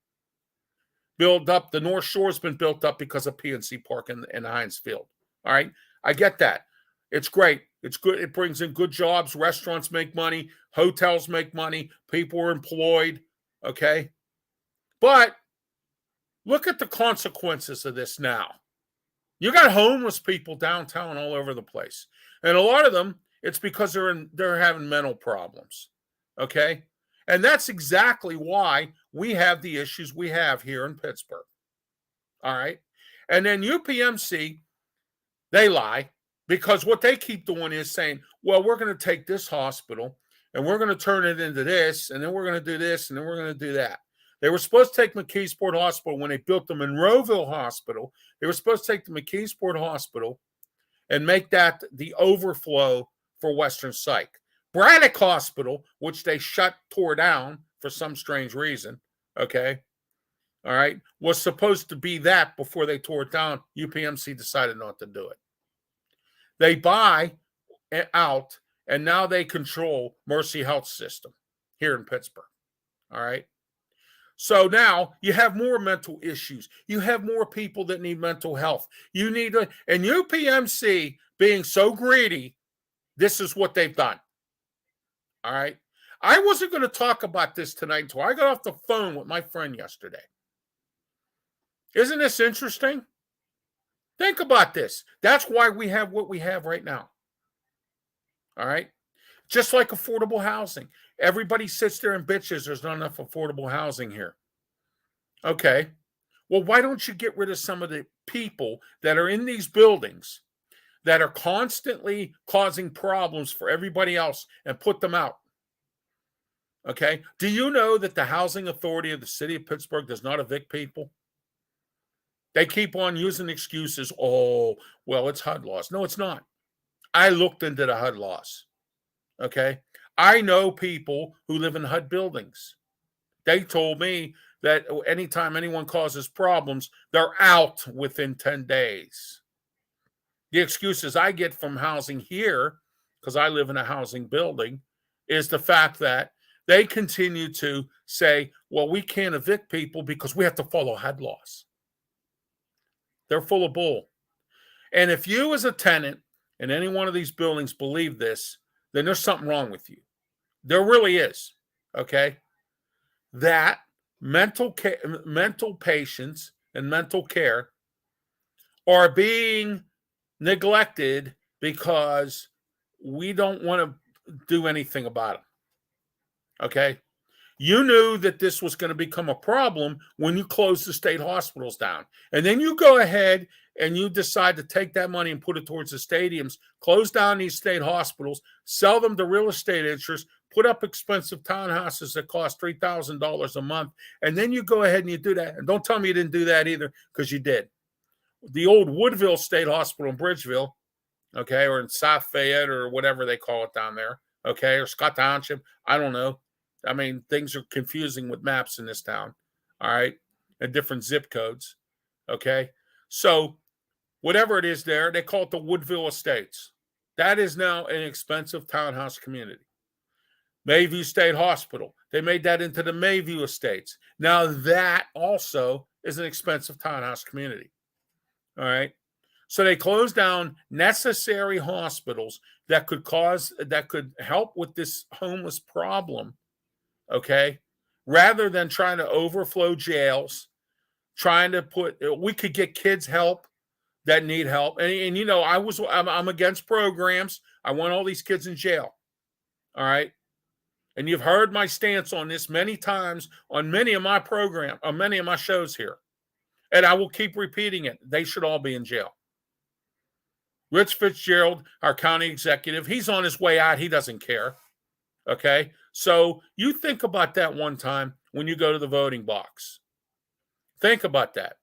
Build up. The North Shore's been built up because of PNC Park and Heinz Field. All right? I get that. It's great. It's good. It brings in good jobs. Restaurants make money. Hotels make money. People are employed. Okay? But Look at the consequences of this now. You got homeless people downtown all over the place. And a lot of them, it's because they're having mental problems. Okay? And that's exactly why we have the issues we have here in Pittsburgh. All right? And then UPMC, they lie, because what they keep doing is saying, well, we're going to take this hospital and we're going to turn it into this, and then we're going to do this, and then we're going to do that. They were supposed to take McKeesport Hospital when they built the Monroeville Hospital. They were supposed to take the McKeesport Hospital and make that the overflow for Western Psych. Braddock Hospital, which they tore down for some strange reason, okay, all right, was supposed to be that before they tore it down. UPMC decided not to do it. They buy out, and now they control Mercy Health System here in Pittsburgh, all right? So now you have more mental issues. You have more people that need mental health. And UPMC being so greedy, this is what they've done. All right. I wasn't going to talk about this tonight until I got off the phone with my friend yesterday. Isn't this interesting? Think about this. That's why we have what we have right now. All right. Just like affordable housing. Everybody sits there and bitches there's not enough affordable housing here. Okay. Well, why don't you get rid of some of the people that are in these buildings that are constantly causing problems for everybody else and put them out? Okay. Do you know that the Housing Authority of the City of Pittsburgh does not evict people? They keep on using excuses. Oh, well, it's HUD laws. No, it's not. I looked into the HUD laws. Okay. I know people who live in HUD buildings. They told me that anytime anyone causes problems, they're out within 10 days. The excuses I get from housing here, because I live in a housing building, is the fact that they continue to say, well, we can't evict people because we have to follow HUD laws. They're full of bull. And if you as a tenant in any one of these buildings believe this, then there's something wrong with you. There really is, okay? That mental patients and mental care are being neglected because we don't want to do anything about them, okay? You knew that this was going to become a problem when you closed the state hospitals down. And then you go ahead and you decide to take that money and put it towards the stadiums, close down these state hospitals, sell them to real estate interests, put up expensive townhouses that cost $3,000 a month, and then you go ahead and you do that. And don't tell me you didn't do that either, because you did. The old Woodville State Hospital in Bridgeville, okay, or in South Fayette or whatever they call it down there, okay, or Scott Township, I don't know. I mean, things are confusing with maps in this town, all right, and different zip codes, okay? So whatever it is there, they call it the Woodville Estates. That is now an expensive townhouse community. Mayview State Hospital, they made that into the Mayview Estates. Now that also is an expensive townhouse community, all right? So they closed down necessary hospitals that could help with this homeless problem, okay? Rather than trying to overflow jails, we could get kids help that need help. And you know, I'm against programs. I want all these kids in jail, all right? And you've heard my stance on this many times on many of my many of my shows here. And I will keep repeating it. They should all be in jail. Rich Fitzgerald, our county executive, he's on his way out. He doesn't care. Okay? So you think about that one time when you go to the voting box. Think about that.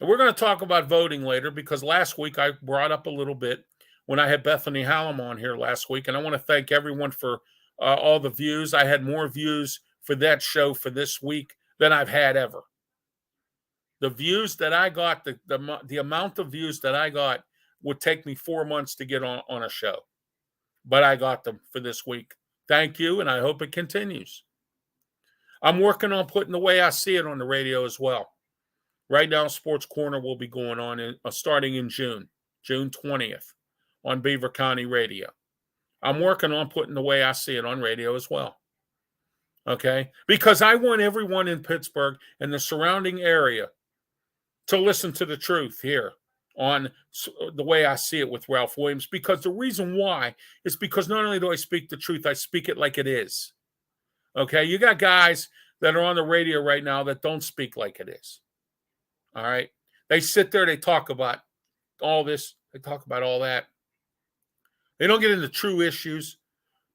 And we're going to talk about voting later, because last week I brought up a little bit when I had Bethany Hallam on here last week. And I want to thank everyone for all the views. I had more views for that show for this week than I've had ever. The views that I got, the amount of views that I got would take me 4 months to get on a show. But I got them for this week. Thank you, and I hope it continues. I'm working on putting The Way I See It on the radio as well. Right now, Sports Corner will be going on starting in June 20th on Beaver County Radio. I'm working on putting The Way I See It on radio as well. Okay? Because I want everyone in Pittsburgh and the surrounding area to listen to the truth here on the way I see it with Ralph Williams, because the reason why is because not only do I speak the truth, I speak it like it is. Okay, you got guys that are on the radio right now that don't speak like it is. All right, they sit there, they talk about all this, they talk about all that. They don't get into true issues.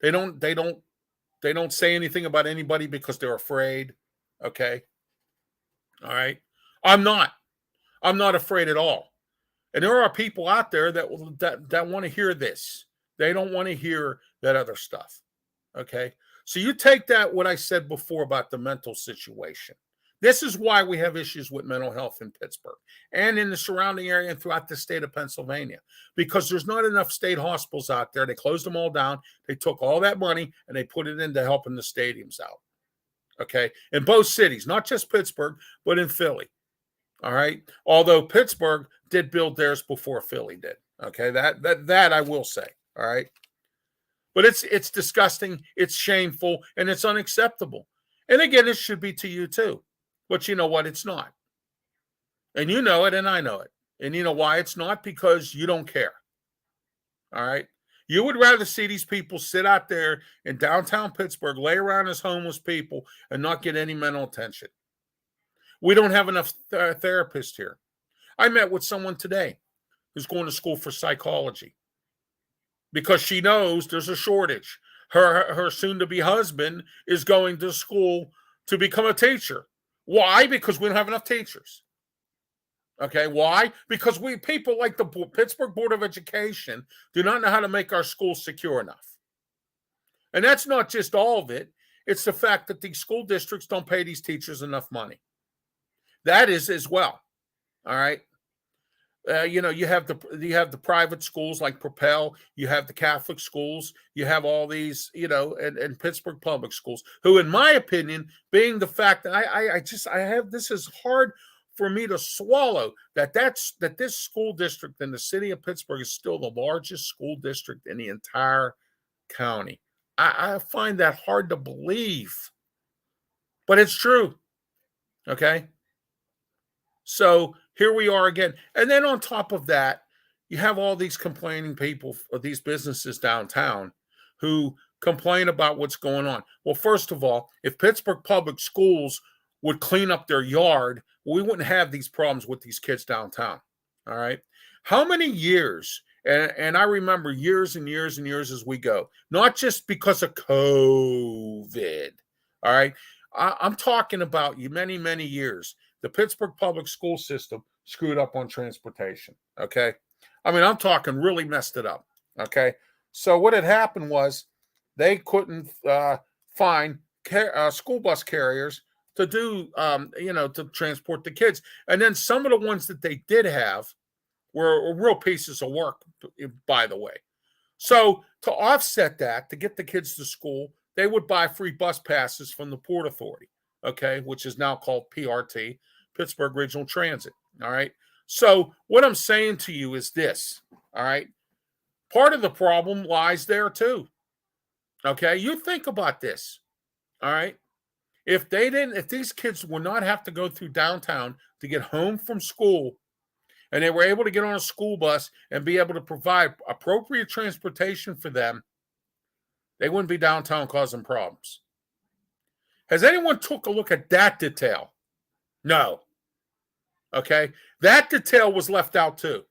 They don't say anything about anybody because they're afraid. Okay, all right. I'm not afraid at all. And there are people out there that want to hear this. They don't want to hear that other stuff. Okay. So you take that, what I said before about the mental situation. This is why we have issues with mental health in Pittsburgh and in the surrounding area and throughout the state of Pennsylvania, because there's not enough state hospitals out there. They closed them all down. They took all that money and they put it into helping the stadiums out. Okay. In both cities, not just Pittsburgh, but in Philly. All right. Although Pittsburgh did build theirs before Philly did. Okay. That I will say. All right. But it's disgusting. It's shameful and it's unacceptable. And again, it should be to you too. But you know what? It's not. And you know it and I know it. And you know why it's not? Because you don't care. All right. You would rather see these people sit out there in downtown Pittsburgh, lay around as homeless people and not get any mental attention. We don't have enough therapists here. I met with someone today who's going to school for psychology because she knows there's a shortage. Her soon-to-be husband is going to school to become a teacher. Why? Because we don't have enough teachers. Okay, why? Because people like the Pittsburgh Board of Education do not know how to make our schools secure enough. And that's not just all of it. It's the fact that these school districts don't pay these teachers enough money. That is as well. All right. You have the private schools like Propel. You have the Catholic schools. You have all these, and Pittsburgh public schools, who, in my opinion, being the fact that this is hard for me to swallow that this school district in the city of Pittsburgh is still the largest school district in the entire county. I find that hard to believe, but it's true. Okay. So here we are again. And then on top of that, you have all these complaining people of these businesses downtown who complain about what's going on. Well, first of all, if Pittsburgh Public Schools would clean up their yard, we wouldn't have these problems with these kids downtown. All right. How many years? And I remember years and years and years as we go, not just because of COVID. All right. I'm talking about many, many years. The Pittsburgh public school system screwed up on transportation. Okay. I mean, I'm talking really messed it up. Okay. So what had happened was they couldn't find school bus carriers to do, to transport the kids. And then some of the ones that they did have were real pieces of work, by the way. So to offset that, to get the kids to school, they would buy free bus passes from the Port Authority, okay, which is now called PRT, Pittsburgh Regional Transit, all right? So what I'm saying to you is this, all right? Part of the problem lies there too, okay? You think about this, all right? If these kids would not have to go through downtown to get home from school, and they were able to get on a school bus and be able to provide appropriate transportation for them, they wouldn't be downtown causing problems. Has anyone took a look at that detail? No. Okay? That detail was left out too.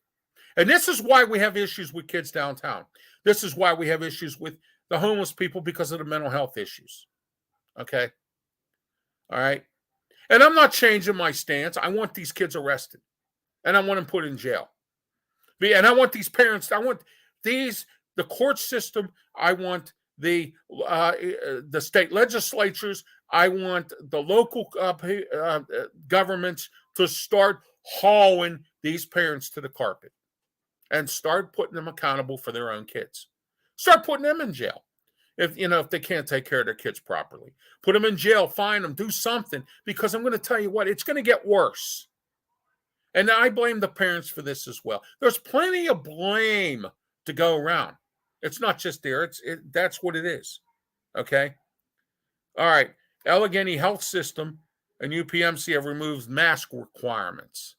And this is why we have issues with kids downtown. This is why we have issues with the homeless people, because of the mental health issues. Okay? All right? And I'm not changing my stance. I want these kids arrested. And I want them put in jail. And I want these parents, the court system, I want the state legislatures, I want the local governments to start hauling these parents to the carpet and start putting them accountable for their own kids. Start putting them in jail if they can't take care of their kids properly. Put them in jail, fine them, do something, because I'm going to tell you what, it's going to get worse. And I blame the parents for this as well. There's plenty of blame to go around. It's not just there. That's what it is. Okay? All right. Allegheny Health System and UPMC have removed mask requirements.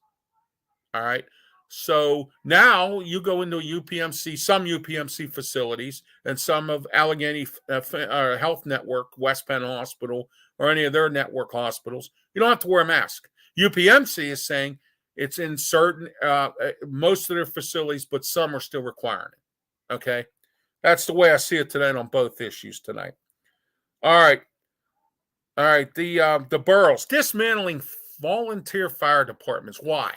All right. So now you go into a UPMC, some UPMC facilities, and some of Allegheny Health Network, West Penn Hospital, or any of their network hospitals. You don't have to wear a mask. UPMC is saying it's in certain, most of their facilities, but some are still requiring it. Okay. That's the way I see it tonight on both issues tonight. All right. All right. The boroughs dismantling volunteer fire departments. Why?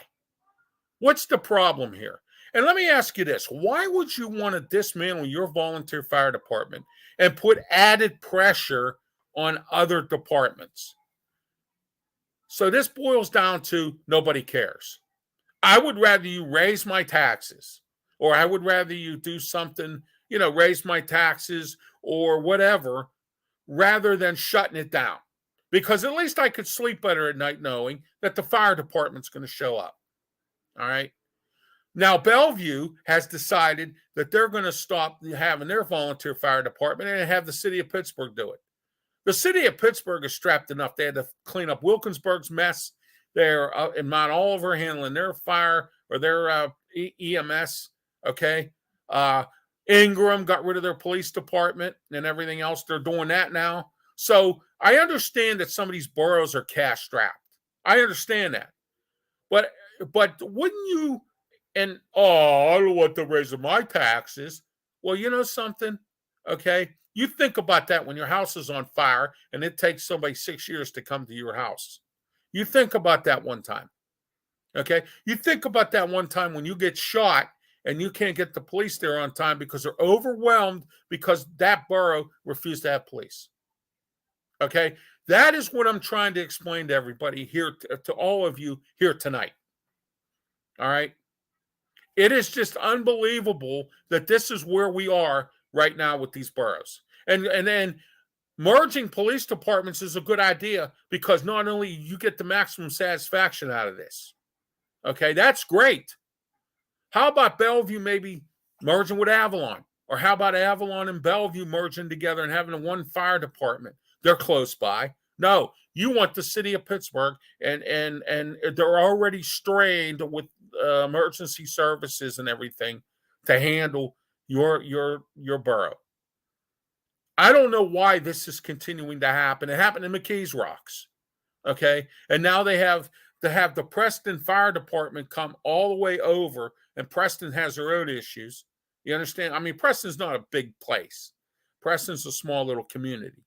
What's the problem here? And let me ask you this. Why would you want to dismantle your volunteer fire department and put added pressure on other departments? So this boils down to nobody cares. I would rather you raise my taxes, or I would rather you do something, raise my taxes or whatever, rather than shutting it down. Because at least I could sleep better at night knowing that the fire department's going to show up. All right. Now, Bellevue has decided that they're going to stop having their volunteer fire department and have the city of Pittsburgh do it. The city of Pittsburgh is strapped enough. They had to clean up Wilkinsburg's mess. They're in Mount Oliver handling their fire or their EMS. Okay. Ingram got rid of their police department and everything else. They're doing that now. So I understand that some of these boroughs are cash strapped. I understand that. But wouldn't you, I don't want to raise my taxes. Well, you know something? Okay. You think about that when your house is on fire and it takes somebody 6 years to come to your house. You think about that one time. Okay. You think about that one time when you get shot and you can't get the police there on time because they're overwhelmed because that borough refused to have police. Okay. That is what I'm trying to explain to everybody here, to all of you here tonight. All right. It is just unbelievable that this is where we are right now with these boroughs. And then merging police departments is a good idea because not only you get the maximum satisfaction out of this. Okay, that's great. How about Bellevue maybe merging with Avalon? Or how about Avalon and Bellevue merging together and having one fire department? They're close by. No, you want the city of Pittsburgh, and they're already strained with emergency services and everything to handle your borough. I don't know why this is continuing to happen. It happened in McKees Rocks, okay? And now they have to have the Preston Fire Department come all the way over, and Preston has their own issues. You understand? I mean, Preston's not a big place. Preston's a small little community,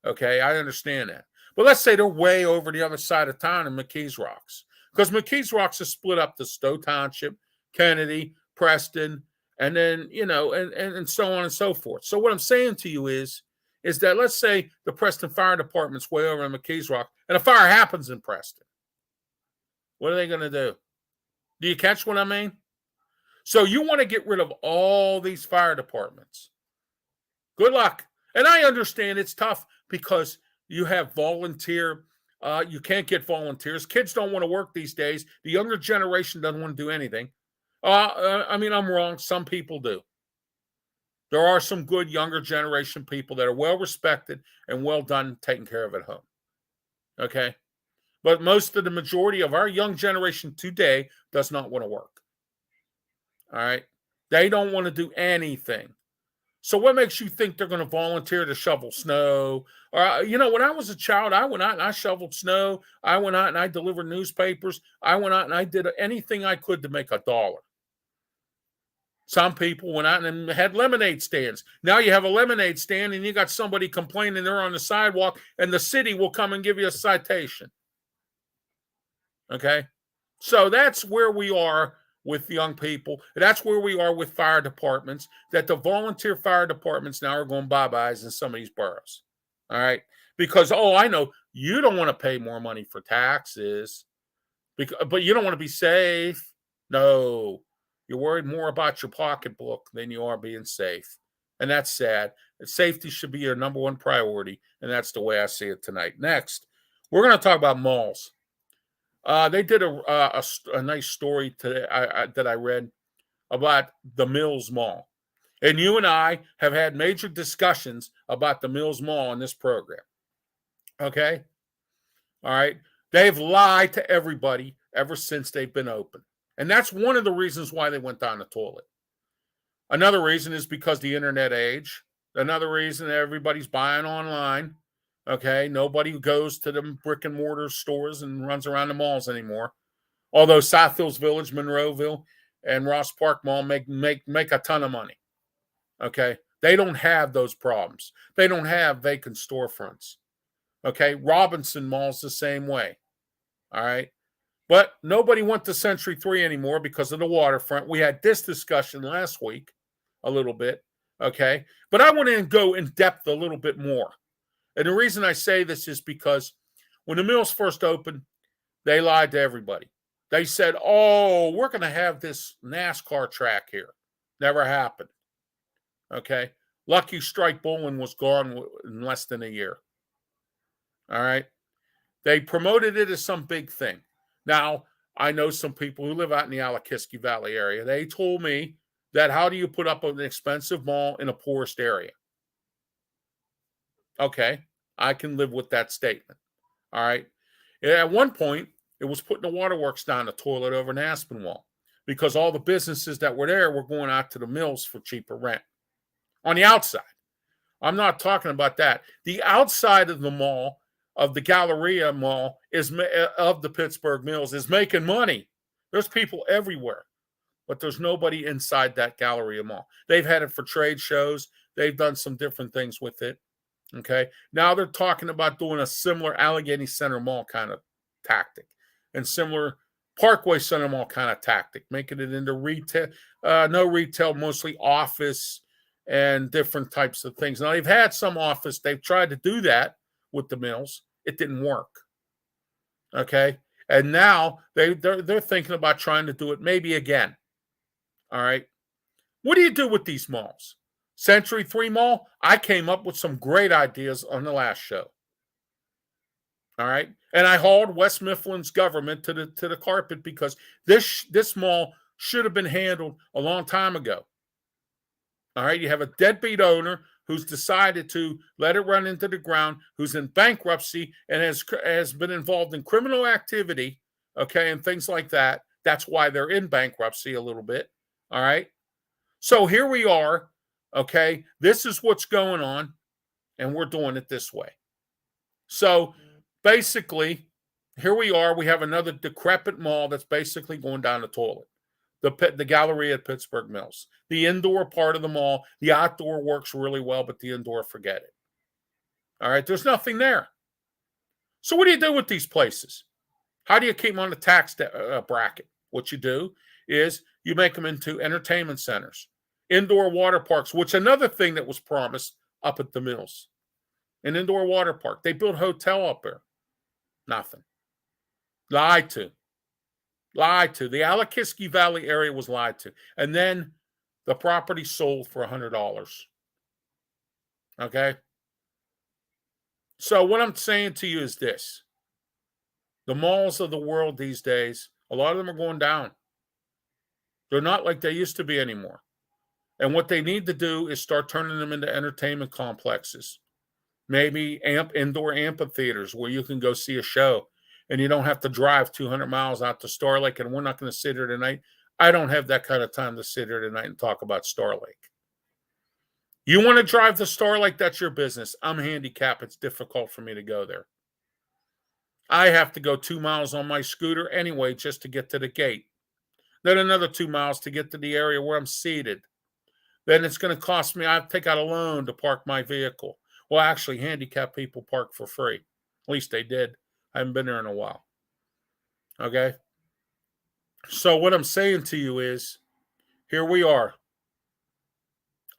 okay? I understand that. But let's say they're way over the other side of town in McKees Rocks, because McKees Rocks is split up to Stowe Township, Kennedy, Preston, and then, and so on and so forth. So what I'm saying to you is that let's say the Preston Fire Department's way over in McKees Rock, and a fire happens in Preston. What are they going to do? Do you catch what I mean? So you want to get rid of all these fire departments. Good luck. And I understand it's tough because you have volunteer. You can't get volunteers. Kids don't want to work these days. The younger generation doesn't want to do anything. I'm wrong. Some people do. There are some good younger generation people that are well respected and well done taking care of at home. Okay? But the majority of our young generation today does not want to work. All right? They don't want to do anything. So what makes you think they're going to volunteer to shovel snow? Or, when I was a child, I went out and I shoveled snow. I went out and I delivered newspapers. I went out and I did anything I could to make $1. Some people went out and had lemonade stands. Now you have a lemonade stand and you got somebody complaining they're on the sidewalk and the city will come and give you a citation. Okay? So that's where we are with young people. That's where we are with fire departments, that the volunteer fire departments now are going bye-byes in some of these boroughs. All right? Because, I know you don't want to pay more money for taxes, but you don't want to be safe. No. You're worried more about your pocketbook than you are being safe. And that's sad. Safety should be your number one priority, and that's the way I see it tonight. Next, we're going to talk about malls. They did a nice story today that I read about the Mills Mall. And you and I have had major discussions about the Mills Mall in this program. Okay? All right? They've lied to everybody ever since they've been open. And that's one of the reasons why they went down the toilet. Another reason is because the internet age. Another reason everybody's buying online. Okay, nobody goes to the brick and mortar stores and runs around the malls anymore. Although South Hills Village, Monroeville, and Ross Park Mall make a ton of money. Okay, they don't have those problems. They don't have vacant storefronts. Okay, Robinson Mall's the same way. All right, but nobody went to Century 3 anymore because of the waterfront. We had this discussion last week a little bit. Okay, but I want to go in depth a little bit more. And the reason I say this is because when the mills first opened, they lied to everybody. They said, oh, we're going to have this NASCAR track here. Never happened. Okay. Lucky Strike Bowling was gone in less than a year. All right. They promoted it as some big thing. Now, I know some people who live out in the Alakiski Valley area. They told me that how do you put up an expensive mall in a poorest area? Okay. I can live with that statement. All right. At one point, it was putting the waterworks down the toilet over in Aspinwall because all the businesses that were there were going out to the mills for cheaper rent. On the outside. I'm not talking about that. The outside of the mall, of the Galleria Mall, of the Pittsburgh Mills, is making money. There's people everywhere, but there's nobody inside that Galleria Mall. They've had it for trade shows. They've done some different things with it. Okay. Now they're talking about doing a similar Allegheny Center Mall kind of tactic and similar Parkway Center Mall kind of tactic, making it into retail, no retail, mostly office and different types of things. Now they've had some office. They've tried to do that with the mills. It didn't work. Okay. And now they're thinking about trying to do it maybe again. All right. What do you do with these malls? Century 3 Mall, I came up with some great ideas on the last show. All right. And I hauled West Mifflin's government to the carpet because this mall should have been handled a long time ago. All right. You have a deadbeat owner who's decided to let it run into the ground, who's in bankruptcy and has been involved in criminal activity, okay, and things like that. That's why they're in bankruptcy a little bit. All right. So here we are. Okay, this is what's going on, and we're doing it this way. So basically, here we are. We have another decrepit mall that's basically going down the toilet. The Galleria at Pittsburgh Mills. The indoor part of the mall, the outdoor works really well, but the indoor, forget it. All right, there's nothing there. So what do you do with these places? How do you keep them on the tax bracket? What you do is you make them into entertainment centers. Indoor water parks, which another thing that was promised up at the mills. An indoor water park. They built a hotel up there. Nothing. Lied to. Lied to. The Alakiski Valley area was lied to. And then the property sold for $100. Okay? So what I'm saying to you is this. The malls of the world these days, a lot of them are going down. They're not like they used to be anymore. And what they need to do is start turning them into entertainment complexes. Maybe indoor amphitheaters where you can go see a show and you don't have to drive 200 miles out to Star Lake. And we're not going to sit here tonight. I don't have that kind of time to sit here tonight and talk about Star Lake. You want to drive to Star Lake, that's your business. I'm handicapped. It's difficult for me to go there. I have to go 2 miles on my scooter anyway just to get to the gate. Then another 2 miles to get to the area where I'm seated. Then it's going to cost me, I have to take out a loan to park my vehicle. Well, actually, handicapped people park for free. At least they did. I haven't been there in a while. Okay? So what I'm saying to you is, here we are.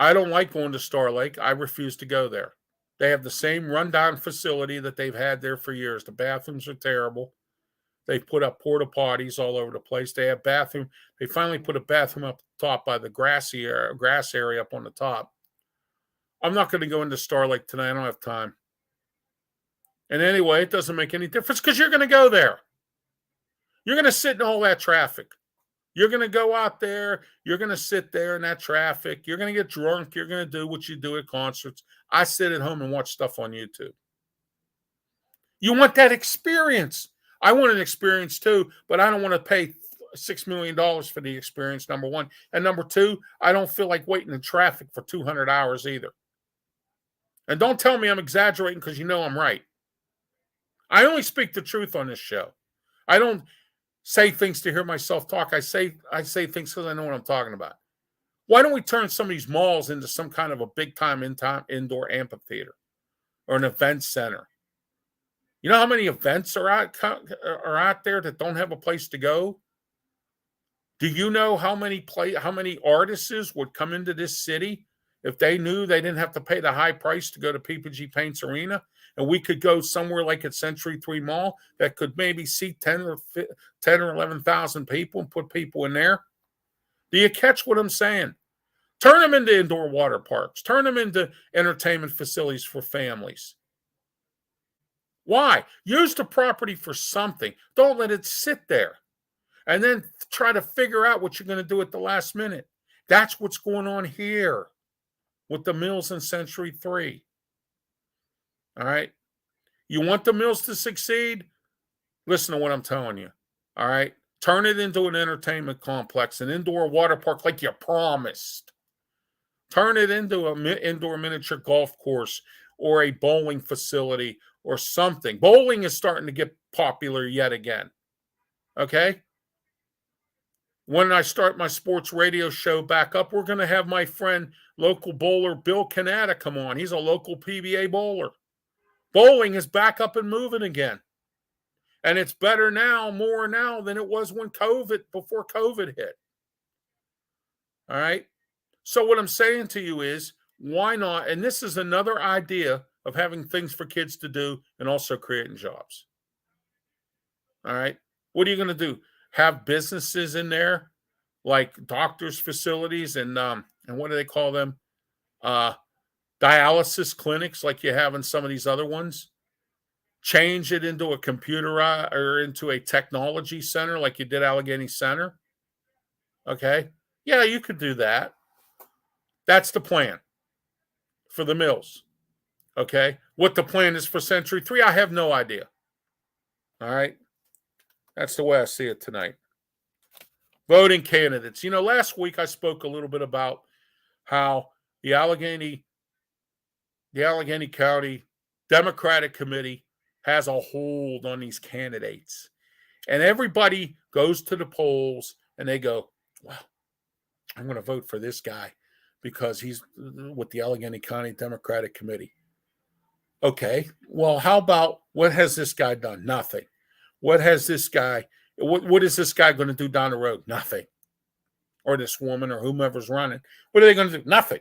I don't like going to Star Lake. I refuse to go there. They have the same rundown facility that they've had there for years. The bathrooms are terrible. They've put up porta potties all over the place. They have bathroom. They finally put a bathroom up top by the grass area up on the top. I'm not going to go into Star Lake tonight. I don't have time. And anyway, it doesn't make any difference because you're going to go there. You're going to sit in all that traffic. You're going to go out there. You're going to sit there in that traffic. You're going to get drunk. You're going to do what you do at concerts. I sit at home and watch stuff on YouTube. You want that experience. I want an experience too, but I don't want to pay $6 million for the experience, number one. And number two, I don't feel like waiting in traffic for 200 hours either. And don't tell me I'm exaggerating because you know I'm right. I only speak the truth on this show. I don't say things to hear myself talk. I say things because I know what I'm talking about. Why don't we turn some of these malls into some kind of a big-time indoor amphitheater or an event center? You know how many events are out there that don't have a place to go? Do you know how many artists would come into this city if they knew they didn't have to pay the high price to go to PPG Paints Arena, and we could go somewhere like at Century 3 Mall that could maybe seat 10 or 11,000 people and put people in there? Do you catch what I'm saying? Turn them into indoor water parks. Turn them into entertainment facilities for families. Why? Use the property for something. Don't let it sit there and then try to figure out what you're going to do at the last minute. That's what's going on here with the Mills and Century 3. All right? You want the Mills to succeed? Listen to what I'm telling you. All right? Turn it into an entertainment complex, an indoor water park like you promised. Turn it into an indoor miniature golf course or a bowling facility or something. Bowling is starting to get popular yet again. Okay? When I start my sports radio show back up, we're going to have my friend, local bowler Bill Canada, come on. He's a local PBA bowler. Bowling is back up and moving again. And it's better now, more now than it was before COVID hit. All right? So what I'm saying to you is, why not? And this is another idea of having things for kids to do and also creating jobs. All right? What are you going to do? Have businesses in there like doctors' facilities and what do they call them? Dialysis clinics like you have in some of these other ones. Change it into a computer or into a technology center like you did Allegheny Center. Okay? Yeah, you could do that. That's the plan for the Mills. Okay? What the plan is for Century 3, I have no idea. All right? That's the way I see it tonight. Voting candidates. You know, last week I spoke a little bit about how the Allegheny County Democratic Committee has a hold on these candidates. And everybody goes to the polls and they go, well, I'm going to vote for this guy because he's with the Allegheny County Democratic Committee. Okay, well, how about what has this guy done? Nothing. What is this guy going to do down the road? Nothing. Or this woman or whomever's running. What are they going to do? Nothing.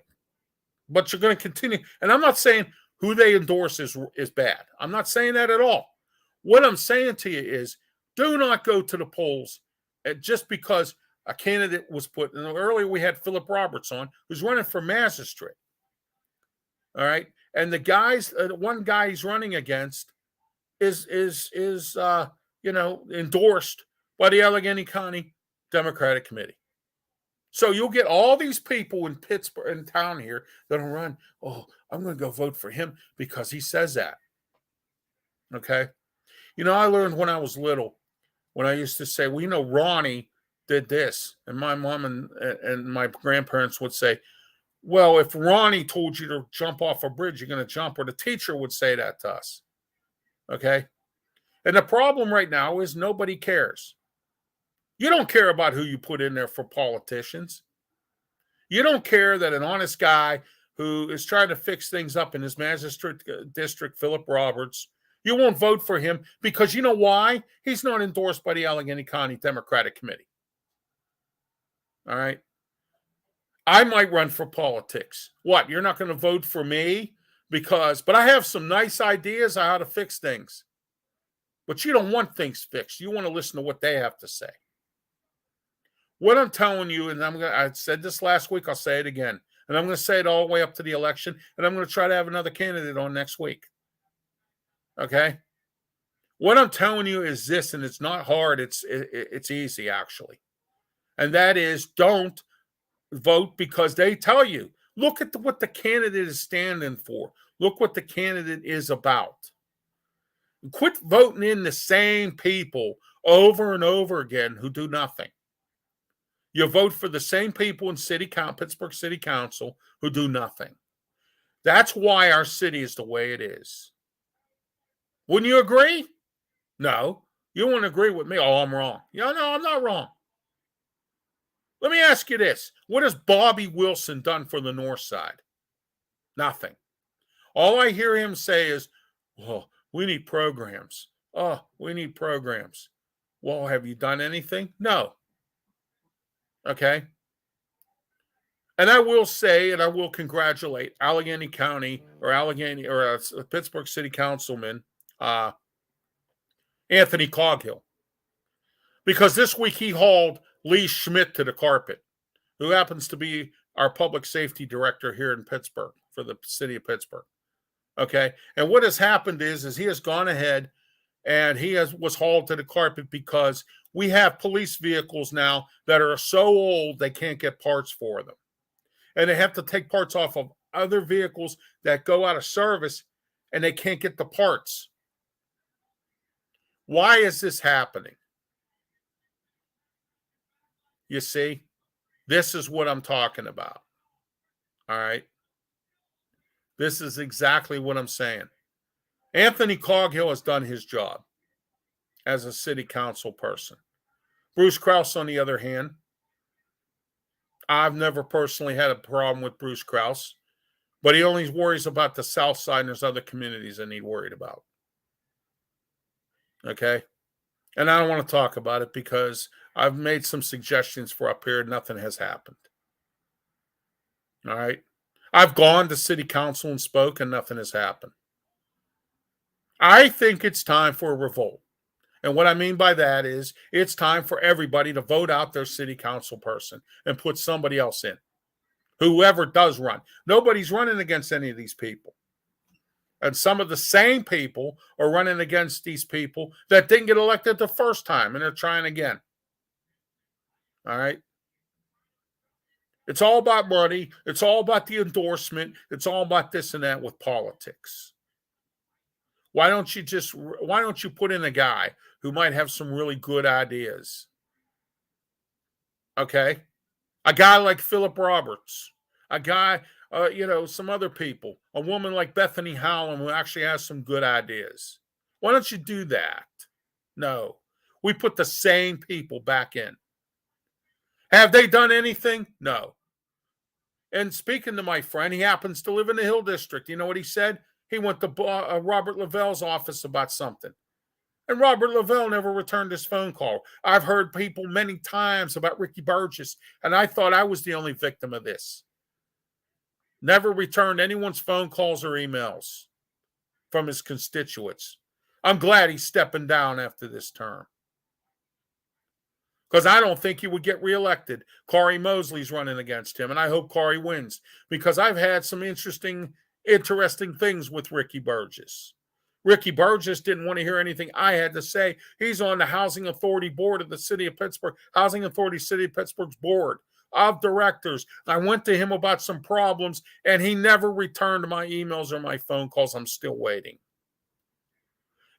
But you're going to continue. And I'm not saying who they endorse is bad. I'm not saying that at all. What I'm saying to you is do not go to the polls just because a candidate was put. And earlier we had Philip Roberts on, who's running for magistrate. All right. And the one guy he's running against is endorsed by the Allegheny County Democratic Committee. So you'll get all these people in Pittsburgh, in town here, that'll run, oh, I'm going to go vote for him because he says that. Okay? You know, I learned when I was little, when I used to say, well, Ronnie did this. And my mom and my grandparents would say, well, if Ronnie told you to jump off a bridge, you're going to jump. Or the teacher would say that to us. Okay? And the problem right now is nobody cares. You don't care about who you put in there for politicians. You don't care that an honest guy who is trying to fix things up in his magistrate district, Philip Roberts, you won't vote for him because you know why? He's not endorsed by the Allegheny County Democratic Committee. All right? I might run for politics. What? You're not going to vote for me? But I have some nice ideas on how to fix things. But you don't want things fixed. You want to listen to what they have to say. What I'm telling you, and I said this last week, I'll say it again, and I'm going to say it all the way up to the election, and I'm going to try to have another candidate on next week. Okay? What I'm telling you is this, and it's not hard, it's easy, actually. And that is, don't vote because they tell you. Look at what the candidate is standing for. Look what the candidate is about. Quit voting in the same people over and over again who do nothing. You vote for the same people in Pittsburgh City Council who do nothing. That's why our city is the way it is. Wouldn't you agree? No. You wouldn't agree with me. Oh, I'm wrong. Yeah, no, I'm not wrong. Let me ask you this. What has Bobby Wilson done for the North Side? Nothing. All I hear him say is, oh, we need programs. Oh, we need programs. Well, have you done anything? No. Okay. And I will say, and I will congratulate Allegheny County or Pittsburgh City Councilman Anthony Coghill, because this week he hauled Lee Schmidt to the carpet, who happens to be our public safety director here in Pittsburgh for the city of Pittsburgh. Okay. And what has happened is he has gone ahead and was hauled to the carpet because we have police vehicles now that are so old they can't get parts for them. And they have to take parts off of other vehicles that go out of service and they can't get the parts. Why is this happening? You see, this is what I'm talking about. All right. This is exactly what I'm saying. Anthony Coghill has done his job as a city council person. Bruce Krause, on the other hand, I've never personally had a problem with Bruce Krause, but he only worries about the South Side, and there's other communities that need worried about. Okay? And I don't want to talk about it because I've made some suggestions for up here. Nothing has happened. All right? I've gone to city council and spoke, and nothing has happened. I think it's time for a revolt. And what I mean by that is it's time for everybody to vote out their city council person and put somebody else in, whoever does run. Nobody's running against any of these people. And some of the same people are running against these people that didn't get elected the first time, and they're trying again. All right? It's all about money. It's all about the endorsement. It's all about this and that with politics. Why don't you put in a guy who might have some really good ideas? Okay? A guy like Philip Roberts, a guy, some other people, a woman like Bethany Howland who actually has some good ideas. Why don't you do that? No. We put the same people back in. Have they done anything? No. And speaking to my friend, he happens to live in the Hill District. You know what he said? He went to Robert Lavelle's office about something. And Robert Lavelle never returned his phone call. I've heard people many times about Ricky Burgess, and I thought I was the only victim of this. Never returned anyone's phone calls or emails from his constituents. I'm glad he's stepping down after this term, because I don't think he would get reelected. Corey Mosley's running against him, and I hope Corey wins, because I've had some interesting things with Ricky Burgess. Ricky Burgess didn't want to hear anything I had to say. He's on the Housing Authority Board of the City of Pittsburgh, Housing Authority City of Pittsburgh's board of directors. I went to him about some problems, and he never returned my emails or my phone calls. I'm still waiting.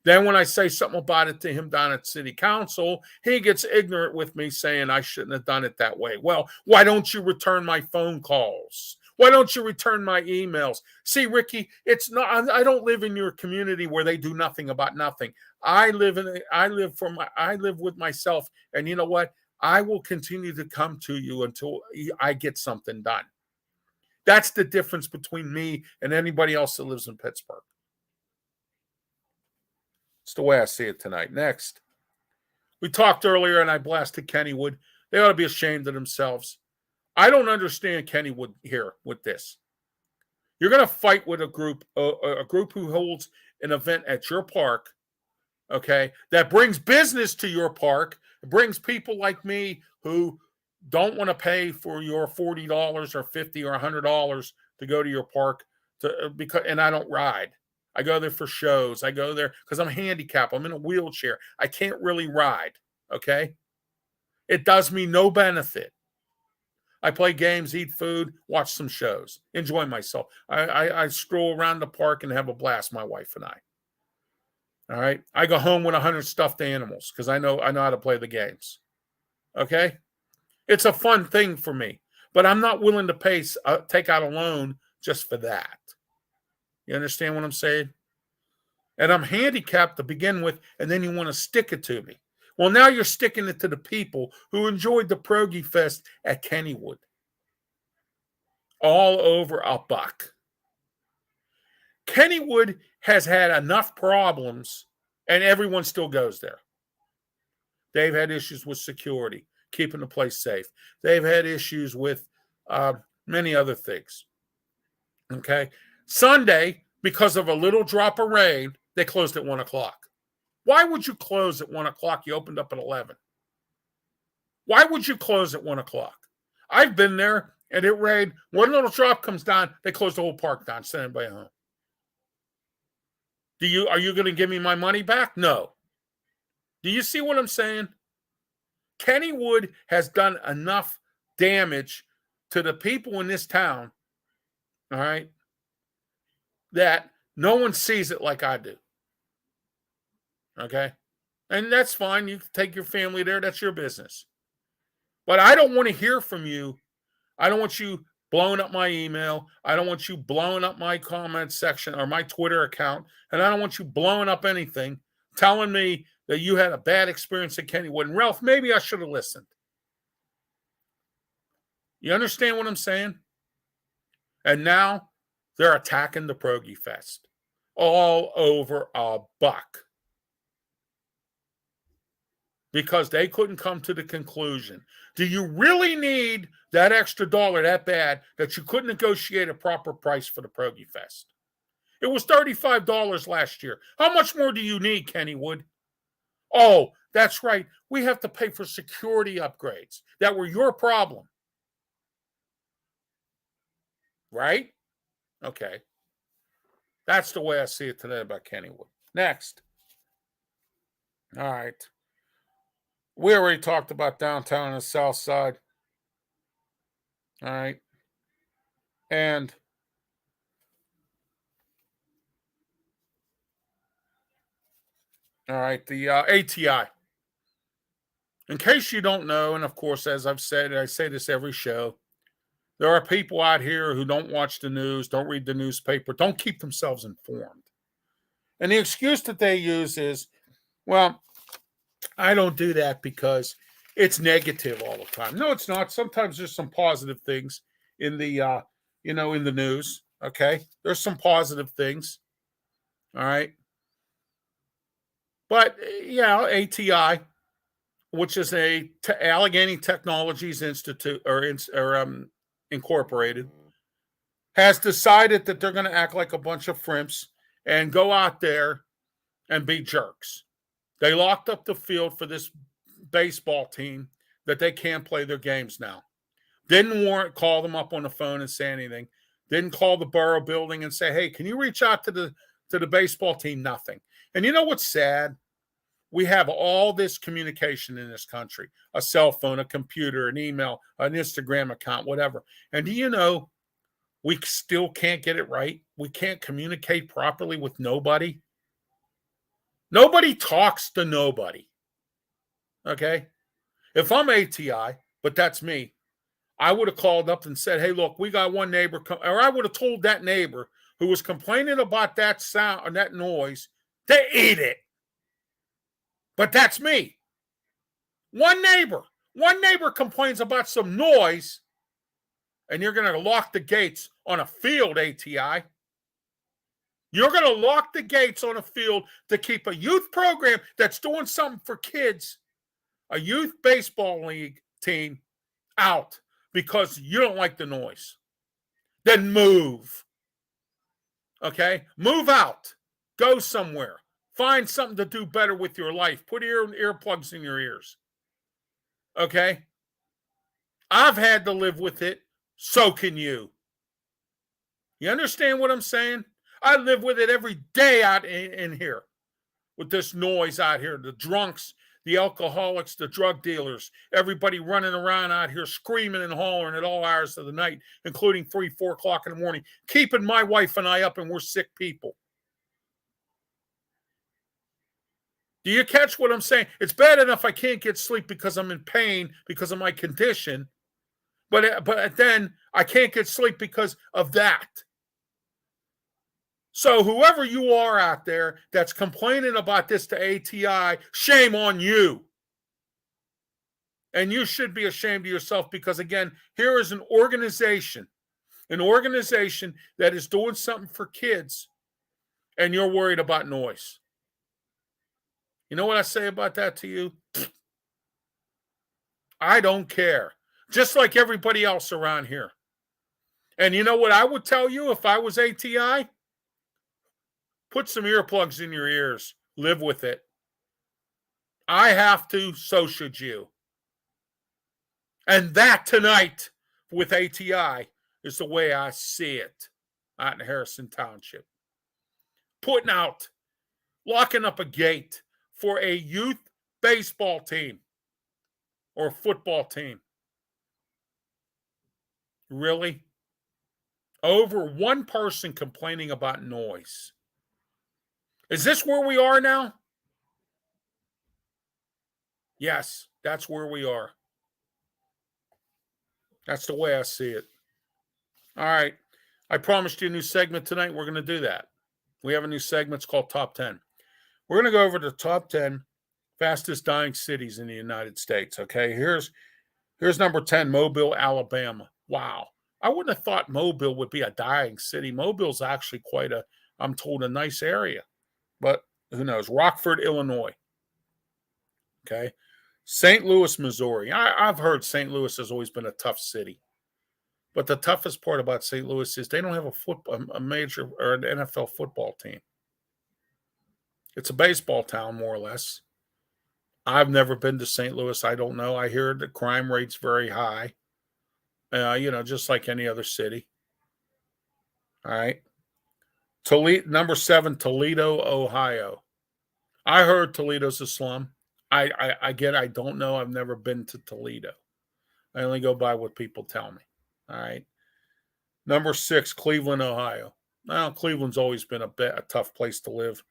Then when I say something about it to him down at City Council, he gets ignorant with me, saying I shouldn't have done it that way. Well, why don't you return my phone calls? Why don't you return my emails? See, Ricky, it's not. I don't live in your community where they do nothing about nothing. I live with myself, and you know what? I will continue to come to you until I get something done. That's the difference between me and anybody else that lives in Pittsburgh. It's the way I see it tonight. Next, we talked earlier, and I blasted Kennywood. They ought to be ashamed of themselves. I don't understand Kennywood here with this. You're going to fight with a group who holds an event at your park, okay, that brings business to your park, brings people like me who don't want to pay for your $40 or $50 or $100 to go to your park, and I don't ride. I go there for shows. I go there because I'm handicapped. I'm in a wheelchair. I can't really ride, okay? It does me no benefit. I play games, eat food, watch some shows, enjoy myself. I stroll around the park and have a blast, my wife and I. All right? I go home with 100 stuffed animals because I know how to play the games. Okay? It's a fun thing for me, but I'm not willing to take out a loan just for that. You understand what I'm saying? And I'm handicapped to begin with, and then you want to stick it to me. Well, now you're sticking it to the people who enjoyed the Pierogi Fest at Kennywood. All over a buck. Kennywood has had enough problems, and everyone still goes there. They've had issues with security, keeping the place safe. They've had issues with many other things. Okay. Sunday, because of a little drop of rain, they closed at 1 o'clock. Why would you close at 1 o'clock? You opened up at 11. Why would you close at 1 o'clock? I've been there, and it rained. One little drop comes down, they close the whole park down, send everybody home. Are you going to give me my money back? No. Do you see what I'm saying? Kennywood has done enough damage to the people in this town, all right, that no one sees it like I do. Okay? And that's fine. You can take your family there. That's your business. But I don't want to hear from you. I don't want you blowing up my email. I don't want you blowing up my comment section or my Twitter account. And I don't want you blowing up anything, telling me that you had a bad experience at Kennywood. And Ralph, maybe I should have listened. You understand what I'm saying? And now they're attacking the Pierogi Fest all over a buck. Because they couldn't come to the conclusion. Do you really need that extra dollar that bad that you couldn't negotiate a proper price for the Pierogi Fest? It was $35 last year. How much more do you need, Kennywood? Oh, that's right. We have to pay for security upgrades that were your problem. Right? Okay. That's the way I see it today about Kennywood. Next. All right. We already talked about downtown and the south side. All right. And all right, the ATI. In case you don't know, and of course, as I've said, I say this every show, there are people out here who don't watch the news, don't read the newspaper, don't keep themselves informed. And the excuse that they use is, well, I don't do that because it's negative all the time. No, it's not. Sometimes there's some positive things in the, in the news. Okay. There's some positive things. All right. But, ATI, which is Allegheny Technologies Institute Incorporated, has decided that they're going to act like a bunch of frimps and go out there and be jerks. They locked up the field for this baseball team that they can't play their games now. Didn't call them up on the phone and say anything. Didn't call the borough building and say, hey, can you reach out to the baseball team? Nothing. And you know what's sad? We have all this communication in this country, a cell phone, a computer, an email, an Instagram account, whatever. And do you know, we still can't get it right? We can't communicate properly with nobody. Nobody talks to nobody. Okay? If I'm ATI, but that's me, I would have called up and said, hey, look, we got one neighbor, or I would have told that neighbor who was complaining about that sound or that noise to eat it. But that's me. One neighbor complains about some noise, and you're going to lock the gates on a field, ATI. You're going to lock the gates on a field to keep a youth program that's doing something for kids, a youth baseball league team, out because you don't like the noise. Then move. Okay? Move out. Go somewhere. Find something to do better with your life. Put earplugs in your ears. Okay? I've had to live with it. So can you. You understand what I'm saying? I live with it every day out in here with this noise out here. The drunks, the alcoholics, the drug dealers, everybody running around out here screaming and hollering at all hours of the night, including 3, 4 o'clock in the morning, keeping my wife and I up, and we're sick people. Do you catch what I'm saying? It's bad enough I can't get sleep because I'm in pain because of my condition, but then I can't get sleep because of that. So whoever you are out there that's complaining about this to ATI, shame on you. And you should be ashamed of yourself because, again, here is an organization that is doing something for kids, and you're worried about noise. You know what I say about that to you? I don't care. Just like everybody else around here. And you know what I would tell you if I was ATI? Put some earplugs in your ears. Live with it. I have to, so should you. And that tonight with ATI is the way I see it out in Harrison Township. Locking up a gate for a youth baseball team or football team. Really? Over one person complaining about noise. Is this where we are now? Yes, that's where we are. That's the way I see it. All right. I promised you a new segment tonight. We're going to do that. We have a new segment. It's called Top 10. We're going to go over the top 10 fastest dying cities in the United States. Okay, here's number 10, Mobile, Alabama. Wow. I wouldn't have thought Mobile would be a dying city. Mobile's actually I'm told, a nice area. But who knows? Rockford, Illinois. Okay. St. Louis, Missouri. I've heard St. Louis has always been a tough city. But the toughest part about St. Louis is they don't have a major or an NFL football team. It's a baseball town, more or less. I've never been to St. Louis. I don't know. I hear the crime rate's very high. Just like any other city. All right. Number 7, Toledo, Ohio. I heard Toledo's a slum. I don't know. I've never been to Toledo. I only go by what people tell me. All right. Number 6, Cleveland, Ohio. Well, Cleveland's always been a tough place to live.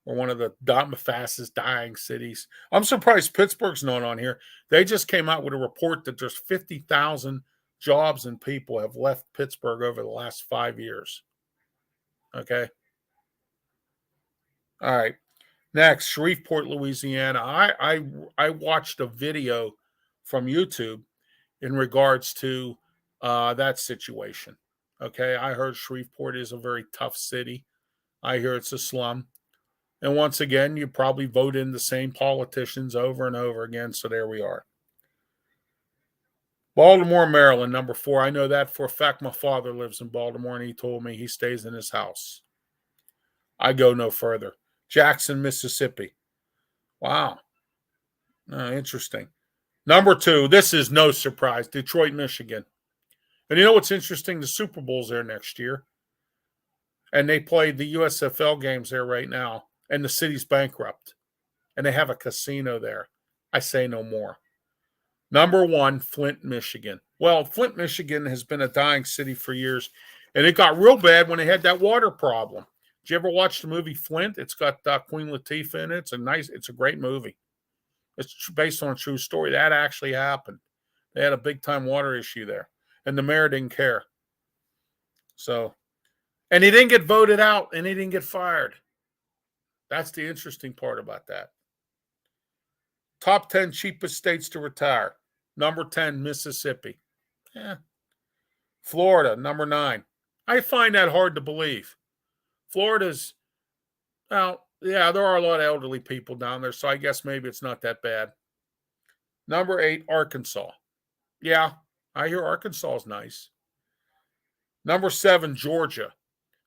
We're one of the fastest dying cities. I'm surprised Pittsburgh's not on here. They just came out with a report that there's 50,000 jobs and people have left Pittsburgh over the last 5 years. Okay. All right. Next, Shreveport, Louisiana. I watched a video from YouTube in regards to that situation. Okay. I heard Shreveport is a very tough city. I hear it's a slum. And once again, you probably vote in the same politicians over and over again. So there we are. Baltimore, Maryland, number 4. I know that for a fact. My father lives in Baltimore, and he told me he stays in his house. I go no further. Jackson, Mississippi. Wow. Interesting. Number 2, this is no surprise, Detroit, Michigan. And you know what's interesting? The Super Bowl's there next year. And they play the USFL games there right now. And the city's bankrupt. And they have a casino there. I say no more. Number 1, Flint, Michigan. Well, Flint, Michigan has been a dying city for years. And it got real bad when they had that water problem. Did you ever watch the movie Flint? It's got Queen Latifah in it. It's a great movie. It's based on a true story. That actually happened. They had a big-time water issue there. And the mayor didn't care. And he didn't get voted out, and he didn't get fired. That's the interesting part about that. Top 10 cheapest states to retire. Number 10, Mississippi. Florida, number 9. I find that hard to believe. Florida's, there are a lot of elderly people down there, so I guess maybe it's not that bad. Number 8, Arkansas. Yeah, I hear Arkansas is nice. Number 7, Georgia.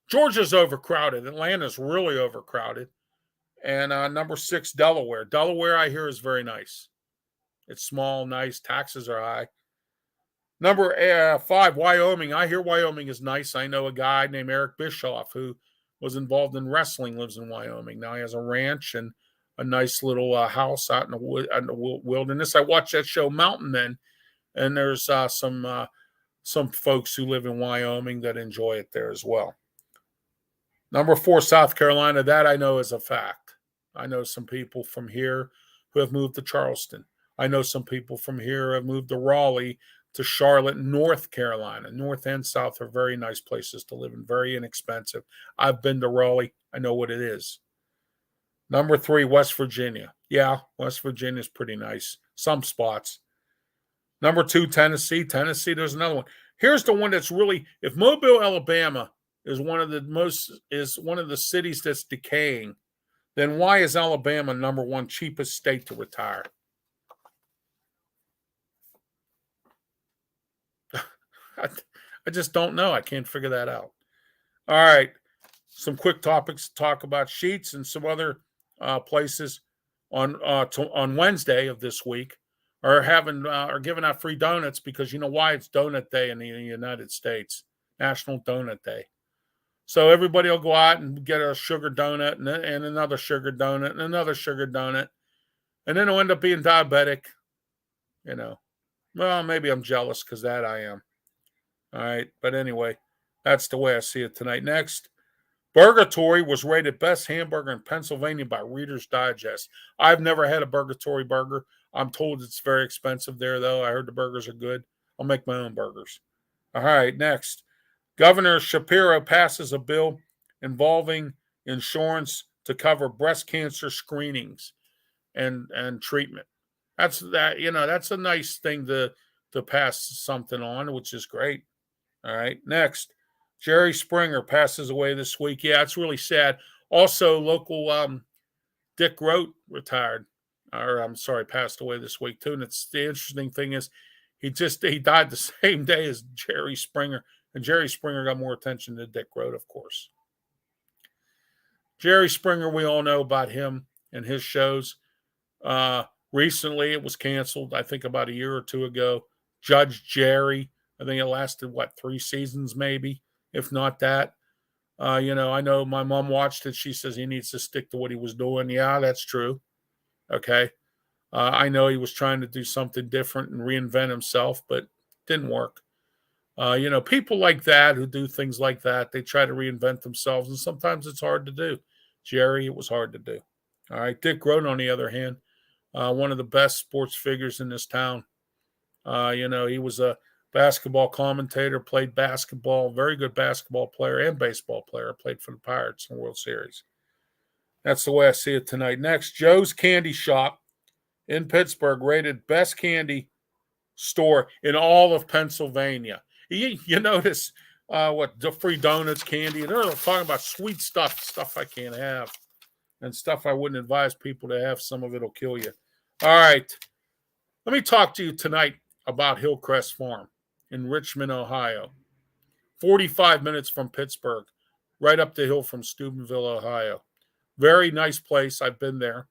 Georgia's overcrowded. Atlanta's really overcrowded. And number 6, Delaware. Delaware, I hear, is very nice. It's small, nice. Taxes are high. Number 5, Wyoming. I hear Wyoming is nice. I know a guy named Eric Bischoff who was involved in wrestling, lives in Wyoming. Now he has a ranch and a nice little house out in the wilderness. I watched that show Mountain Men, and there's some folks who live in Wyoming that enjoy it there as well. Number 4, South Carolina. That I know is a fact. I know some people from here who have moved to Charleston. I know some people from here who have moved to Raleigh, to Charlotte, North Carolina. North and South are very nice places to live and very inexpensive. I've been to Raleigh. I know what it is. Number 3, West Virginia. Yeah, West Virginia is pretty nice. Some spots. Number 2, Tennessee. Tennessee, there's another one. Here's the one that's really, if Mobile, Alabama is one of the cities that's decaying, then why is Alabama number 1 cheapest state to retire? I just don't know. I can't figure that out. All right. Some quick topics to talk about. Sheetz and some other places on Wednesday of this week are giving out free donuts because you know why? It's Donut Day in the United States, National Donut Day. So everybody will go out and get a sugar donut and another sugar donut and another sugar donut, and then they'll end up being diabetic. You know, well, maybe I'm jealous because that I am. All right. But anyway, that's the way I see it tonight. Next, Burgatory was rated best hamburger in Pennsylvania by Reader's Digest. I've never had a Burgatory burger. I'm told it's very expensive there, though. I heard the burgers are good. I'll make my own burgers. All right. Next, Governor Shapiro passes a bill involving insurance to cover breast cancer screenings and treatment. That's a nice thing to pass something on, which is great. All right. Next, Jerry Springer passes away this week. Yeah, it's really sad. Also, local Dick Rote passed away this week too. And the interesting thing is, he died the same day as Jerry Springer, and Jerry Springer got more attention than Dick Rote, of course. Jerry Springer, we all know about him and his shows. Recently, it was canceled. I think about a year or two ago. Judge Jerry. I think it lasted, 3 seasons maybe, if not that. I know my mom watched it. She says he needs to stick to what he was doing. Yeah, that's true. Okay. I know he was trying to do something different and reinvent himself, but it didn't work. People like that who do things like that, they try to reinvent themselves, and sometimes it's hard to do. Jerry, it was hard to do. All right. Dick Rote, on the other hand, one of the best sports figures in this town. He was a basketball commentator, played basketball, very good basketball player and baseball player, played for the Pirates in the World Series. That's the way I see it tonight. Next, Joe's Candy Shop in Pittsburgh, rated best candy store in all of Pennsylvania. You notice the free donuts, candy, and they're talking about sweet stuff I can't have, and stuff I wouldn't advise people to have. Some of it will kill you. All right. Let me talk to you tonight about Hillcrest Farm in Richmond, Ohio. 45 minutes from Pittsburgh, right up the hill from Steubenville, Ohio. Very nice place. I've been there.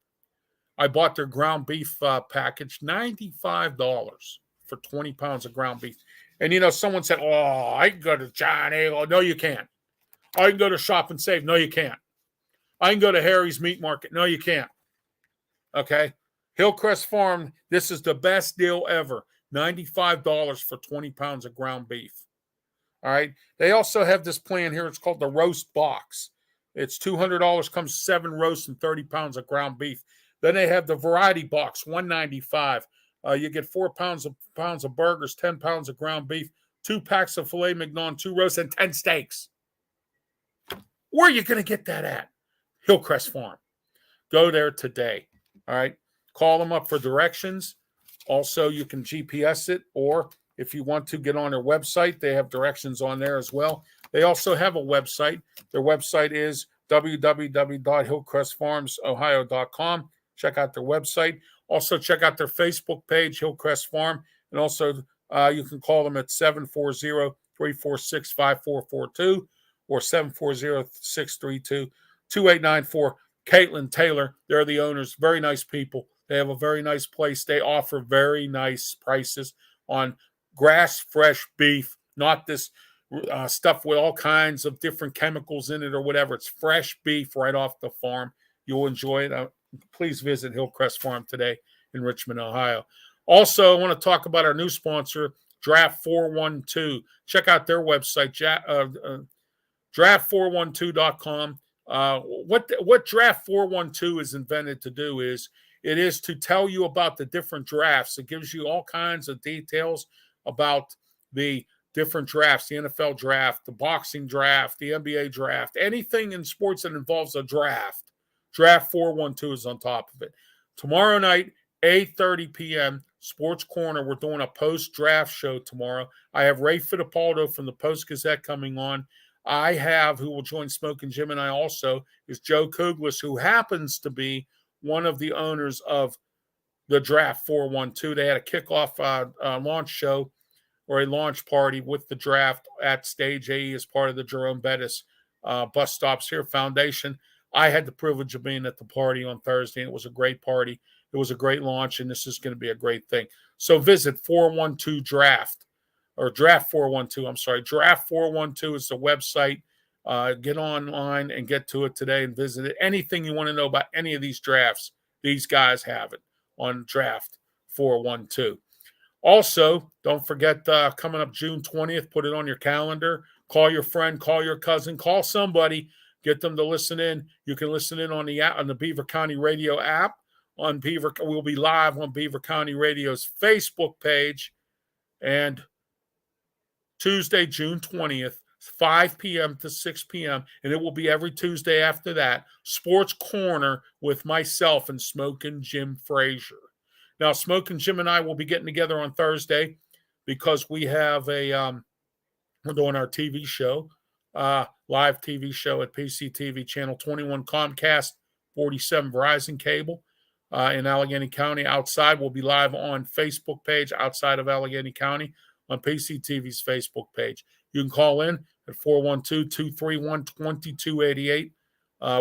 I bought their ground beef package, $95 for 20 pounds of ground beef. And, someone said, oh, I can go to John A. No, you can't. I can go to Shop and Save. No, you can't. I can go to Harry's Meat Market. No, you can't. Okay? Hillcrest Farm, this is the best deal ever. $95 for 20 pounds of ground beef. All right. They also have this plan here. It's called the roast box. It's $200, comes 7 roasts and 30 pounds of ground beef. Then they have the variety box, $195. You get 4 pounds of burgers, 10 pounds of ground beef, 2 packs of filet mignon, 2 roasts, and 10 steaks. Where are you going to get that at? Hillcrest Farm. Go there today. All right. Call them up for directions. Also, you can GPS it, or if you want to get on their website, they have directions on there as well. They also have a website. Their website is www.hillcrestfarmsohio.com. Check out their website. Also, check out their Facebook page, Hillcrest Farm. And also, you can call them at 740-346-5442 or 740-632-2894. Caitlin Taylor, they're the owners. Very nice people. They have a very nice place. They offer very nice prices on grass-fresh beef, not this stuff with all kinds of different chemicals in it or whatever. It's fresh beef right off the farm. You'll enjoy it. Please visit Hillcrest Farm today in Richmond, Ohio. Also, I want to talk about our new sponsor, Draft 412. Check out their website, draft412.com. What Draft 412 is invented to do is it is to tell you about the different drafts. It gives you all kinds of details about the different drafts, the NFL draft, the boxing draft, the NBA draft, anything in sports that involves a draft. Draft 412 is on top of it. Tomorrow night, 8:30 p.m., Sports Corner. We're doing a post-draft show tomorrow. I have Ray Fittipaldo from the Post-Gazette coming on. I have, who will join Smoking Jim and I also, is Joe Kuglis, who happens to be one of the owners of the Draft 412. They had a kickoff launch show or a launch party with the draft at Stage AE as part of the Jerome Bettis Bus Stops Here Foundation. I had the privilege of being at the party on Thursday, and it was a great party. It was a great launch, and this is going to be a great thing. So visit 412 Draft, or Draft 412, I'm sorry. Draft 412 is the website. Get online and get to it today and visit it. Anything you want to know about any of these drafts, these guys have it on Draft 412. Also, don't forget, coming up June 20th, put it on your calendar. Call your friend, call your cousin, call somebody. Get them to listen in. You can listen in on the Beaver County Radio app. We'll be live on Beaver County Radio's Facebook page. And Tuesday, June 20th, 5 p.m. to 6 p.m., and it will be every Tuesday after that, Sports Corner with myself and Smokin' Jim Frazier. Now, Smokin' Jim and I will be getting together on Thursday because we have we're doing our TV show, live TV show at PCTV Channel 21 Comcast, 47 Verizon Cable in Allegheny County. Outside, we'll be live on Facebook page outside of Allegheny County on PCTV's Facebook page. You can call in at 412-231-2288.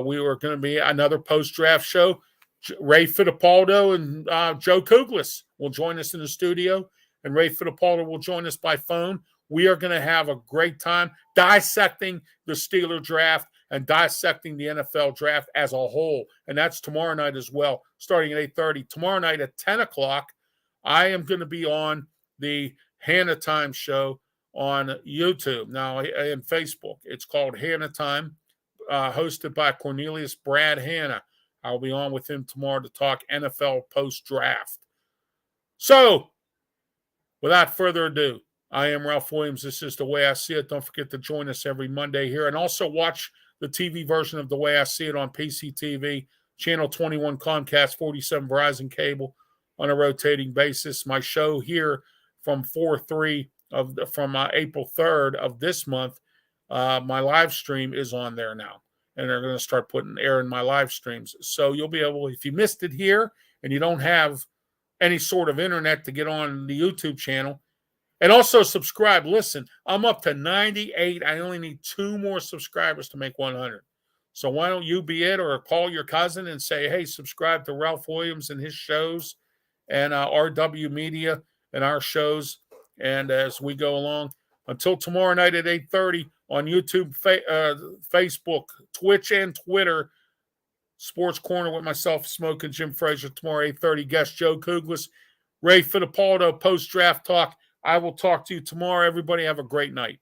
We are going to be another post-draft show. Ray Fittipaldo and Joe Kuglis will join us in the studio, and Ray Fittipaldo will join us by phone. We are going to have a great time dissecting the Steeler draft and dissecting the NFL draft as a whole. And that's tomorrow night as well, starting at 8:30. Tomorrow night at 10 o'clock, I am going to be on the Hannah Time show on YouTube now and Facebook. It's called Hannah Time, hosted by Cornelius Brad Hanna. I'll be on with him tomorrow to talk NFL post-draft. So, without further ado, I am Ralph Williams. This is The Way I See It. Don't forget to join us every Monday here. And also watch the TV version of The Way I See It on PCTV, Channel 21 Comcast, 47 Verizon Cable on a rotating basis. My show here from from April 3rd of this month, my live stream is on there now. And they're going to start airing my live streams. So you'll be able, if you missed it here and you don't have any sort of internet to get on the YouTube channel, and also subscribe. Listen, I'm up to 98. I only need 2 more subscribers to make 100. So why don't you be it, or call your cousin and say, hey, subscribe to Ralph Williams and his shows and RW Media and our shows. And as we go along, until tomorrow night at 8:30 on YouTube, Facebook, Twitch, and Twitter, Sports Corner with myself, Smoking Jim Frazier. Tomorrow, 8:30, guest Joe Kuglis, Ray Fittipaldo, post-draft talk. I will talk to you tomorrow. Everybody have a great night.